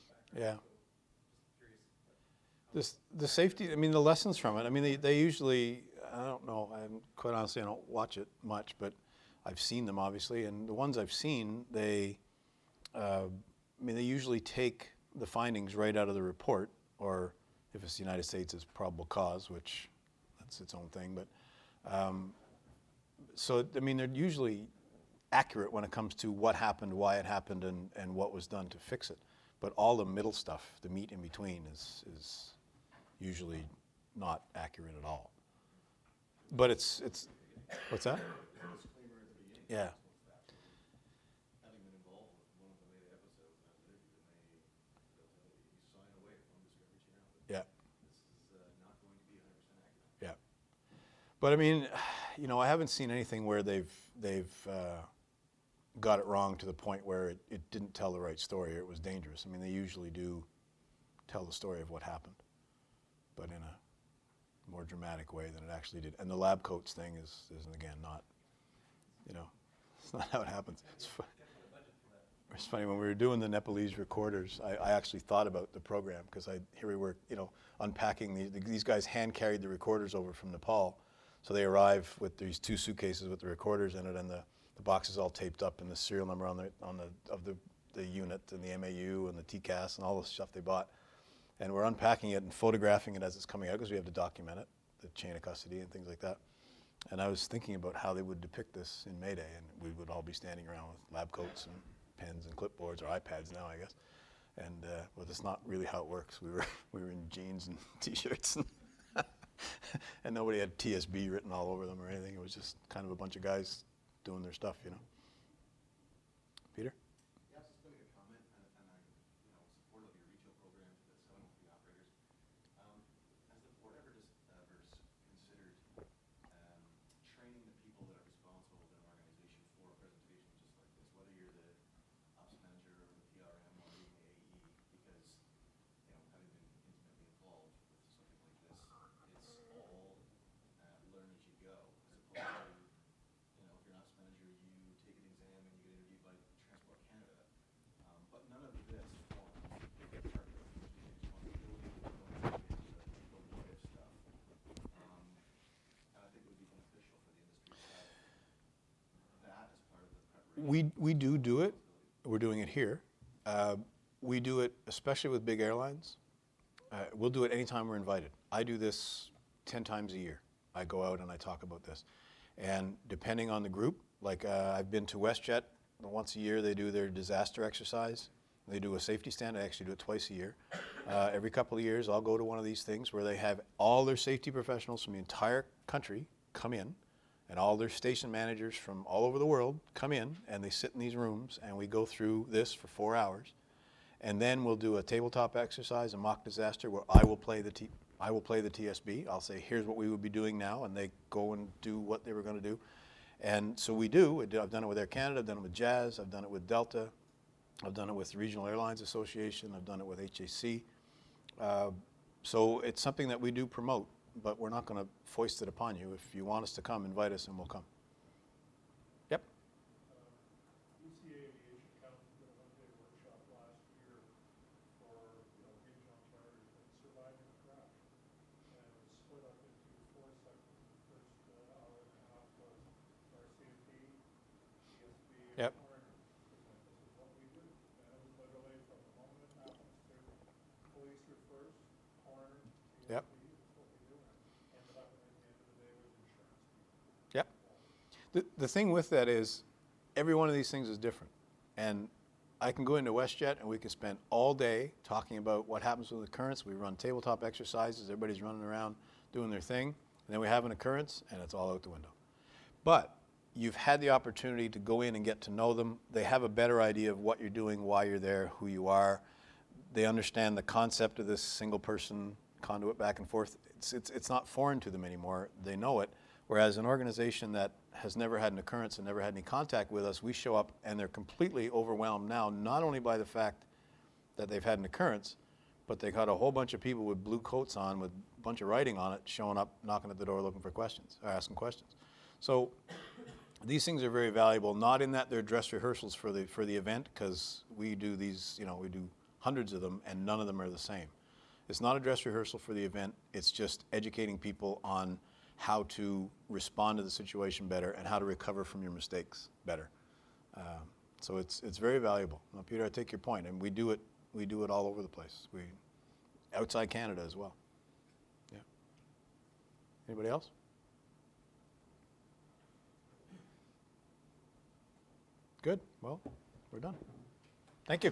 background. Yeah. So just curious. The safety, I mean, the lessons from it, I mean, they usually, I don't know, quite honestly, I don't watch it much, but I've seen them, obviously, and the ones I've seen, they usually take the findings right out of the report, or if it's the United States, it's probable cause, which that's its own thing, but, so, I mean, they're usually accurate when it comes to what happened, why it happened, and what was done to fix it. But all the middle stuff, the meat in between, is usually not accurate at all. But it's what's that? Disclaimer at the beginning. Yeah. Having been involved with one of the Mayday episodes, I was interviewed, and they'll tell you, you sign away from Discovery Channel. Yeah. This is not going to be 100% accurate. Yeah. But I mean, I haven't seen anything where they've got it wrong to the point where it didn't tell the right story or it was dangerous. I mean, they usually do tell the story of what happened, but in a more dramatic way than it actually did. And the lab coats thing isn't again, not, it's not how it happens. It's funny, when we were doing the Nepalese recorders, I actually thought about the program, because here we were, unpacking these guys hand carried the recorders over from Nepal. So they arrive with these 2 suitcases with the recorders in it, and the boxes all taped up, and the serial number of the unit, and the MAU and the TCAS and all the stuff they bought. And we're unpacking it and photographing it as it's coming out, because we have to document it, the chain of custody and things like that. And I was thinking about how they would depict this in Mayday, and we would all be standing around with lab coats and pens and clipboards, or iPads now, I guess. And well, that's not really how it works. We were in jeans and t-shirts, and nobody had TSB written all over them or anything. It was just kind of a bunch of guys doing their stuff, Peter? Yeah, I was just going to make a comment, and I'm supportive of your retail program to the 703 operators. Has the board ever considered training the people that are responsible within an organization for a presentation just like this, whether you're the ops manager or the PRM or even the AE? Because having been intimately involved with something like this, it's all learn as you go, as opposed to if you're an ops manager, you take an exam and you get interviewed by Transport Canada. But none of this forms part of the responsibility of going into the what if stuff. And I think it would be beneficial for the industry to have that as part of the preparation. We do it. We're doing it here. We do it especially with big airlines. We'll do it anytime we're invited. I do this 10 times a year. I go out and I talk about this. And depending on the group, like I've been to WestJet once a year. They do their disaster exercise. They do a safety stand. I actually do it twice a year. Every couple of years, I'll go to one of these things where they have all their safety professionals from the entire country come in, and all their station managers from all over the world come in, and they sit in these rooms, and we go through this for 4 hours. And then we'll do a tabletop exercise, a mock disaster, where I will play the TSB. I'll say, here's what we would be doing now, and they go and do what they were going to do. And so we do. I've done it with Air Canada, I've done it with Jazz, I've done it with Delta, I've done it with the Regional Airlines Association, I've done it with HAC. So it's something that we do promote, but we're not going to foist it upon you. If you want us to come, invite us and we'll come. Yep. BC Aviation Council did a one-day workshop last year for regional charters that survived in a crash. And it was split up into 4 sections. The first hour and a half was our safety, TSB, Yep. and foreigners. And this is what we do. And it was literally from the moment it happens to police are first, coroner, TSB. Yep. That's what we do. And ended up at the end of the day with insurance people. Yep. The thing with that is every one of these things is different. And I can go into WestJet and we can spend all day talking about what happens with occurrence. We run tabletop exercises, everybody's running around doing their thing, and then we have an occurrence and it's all out the window. But you've had the opportunity to go in and get to know them. They have a better idea of what you're doing, why you're there, who you are. They understand the concept of this single person conduit back and forth. It's not foreign to them anymore. They know it. Whereas an organization that has never had an occurrence and never had any contact with us, we show up and they're completely overwhelmed now, not only by the fact that they've had an occurrence, but they got a whole bunch of people with blue coats on with a bunch of writing on it showing up, knocking at the door looking for questions, or asking questions. So these things are very valuable, not in that they're dress rehearsals for the event, because we do these, we do hundreds of them and none of them are the same. It's not a dress rehearsal for the event, it's just educating people on how to respond to the situation better and how to recover from your mistakes better. So it's very valuable. Now, Peter, I take your point, and we do it all over the place. Outside Canada as well. Yeah. Anybody else? Good. Well, we're done. Thank you.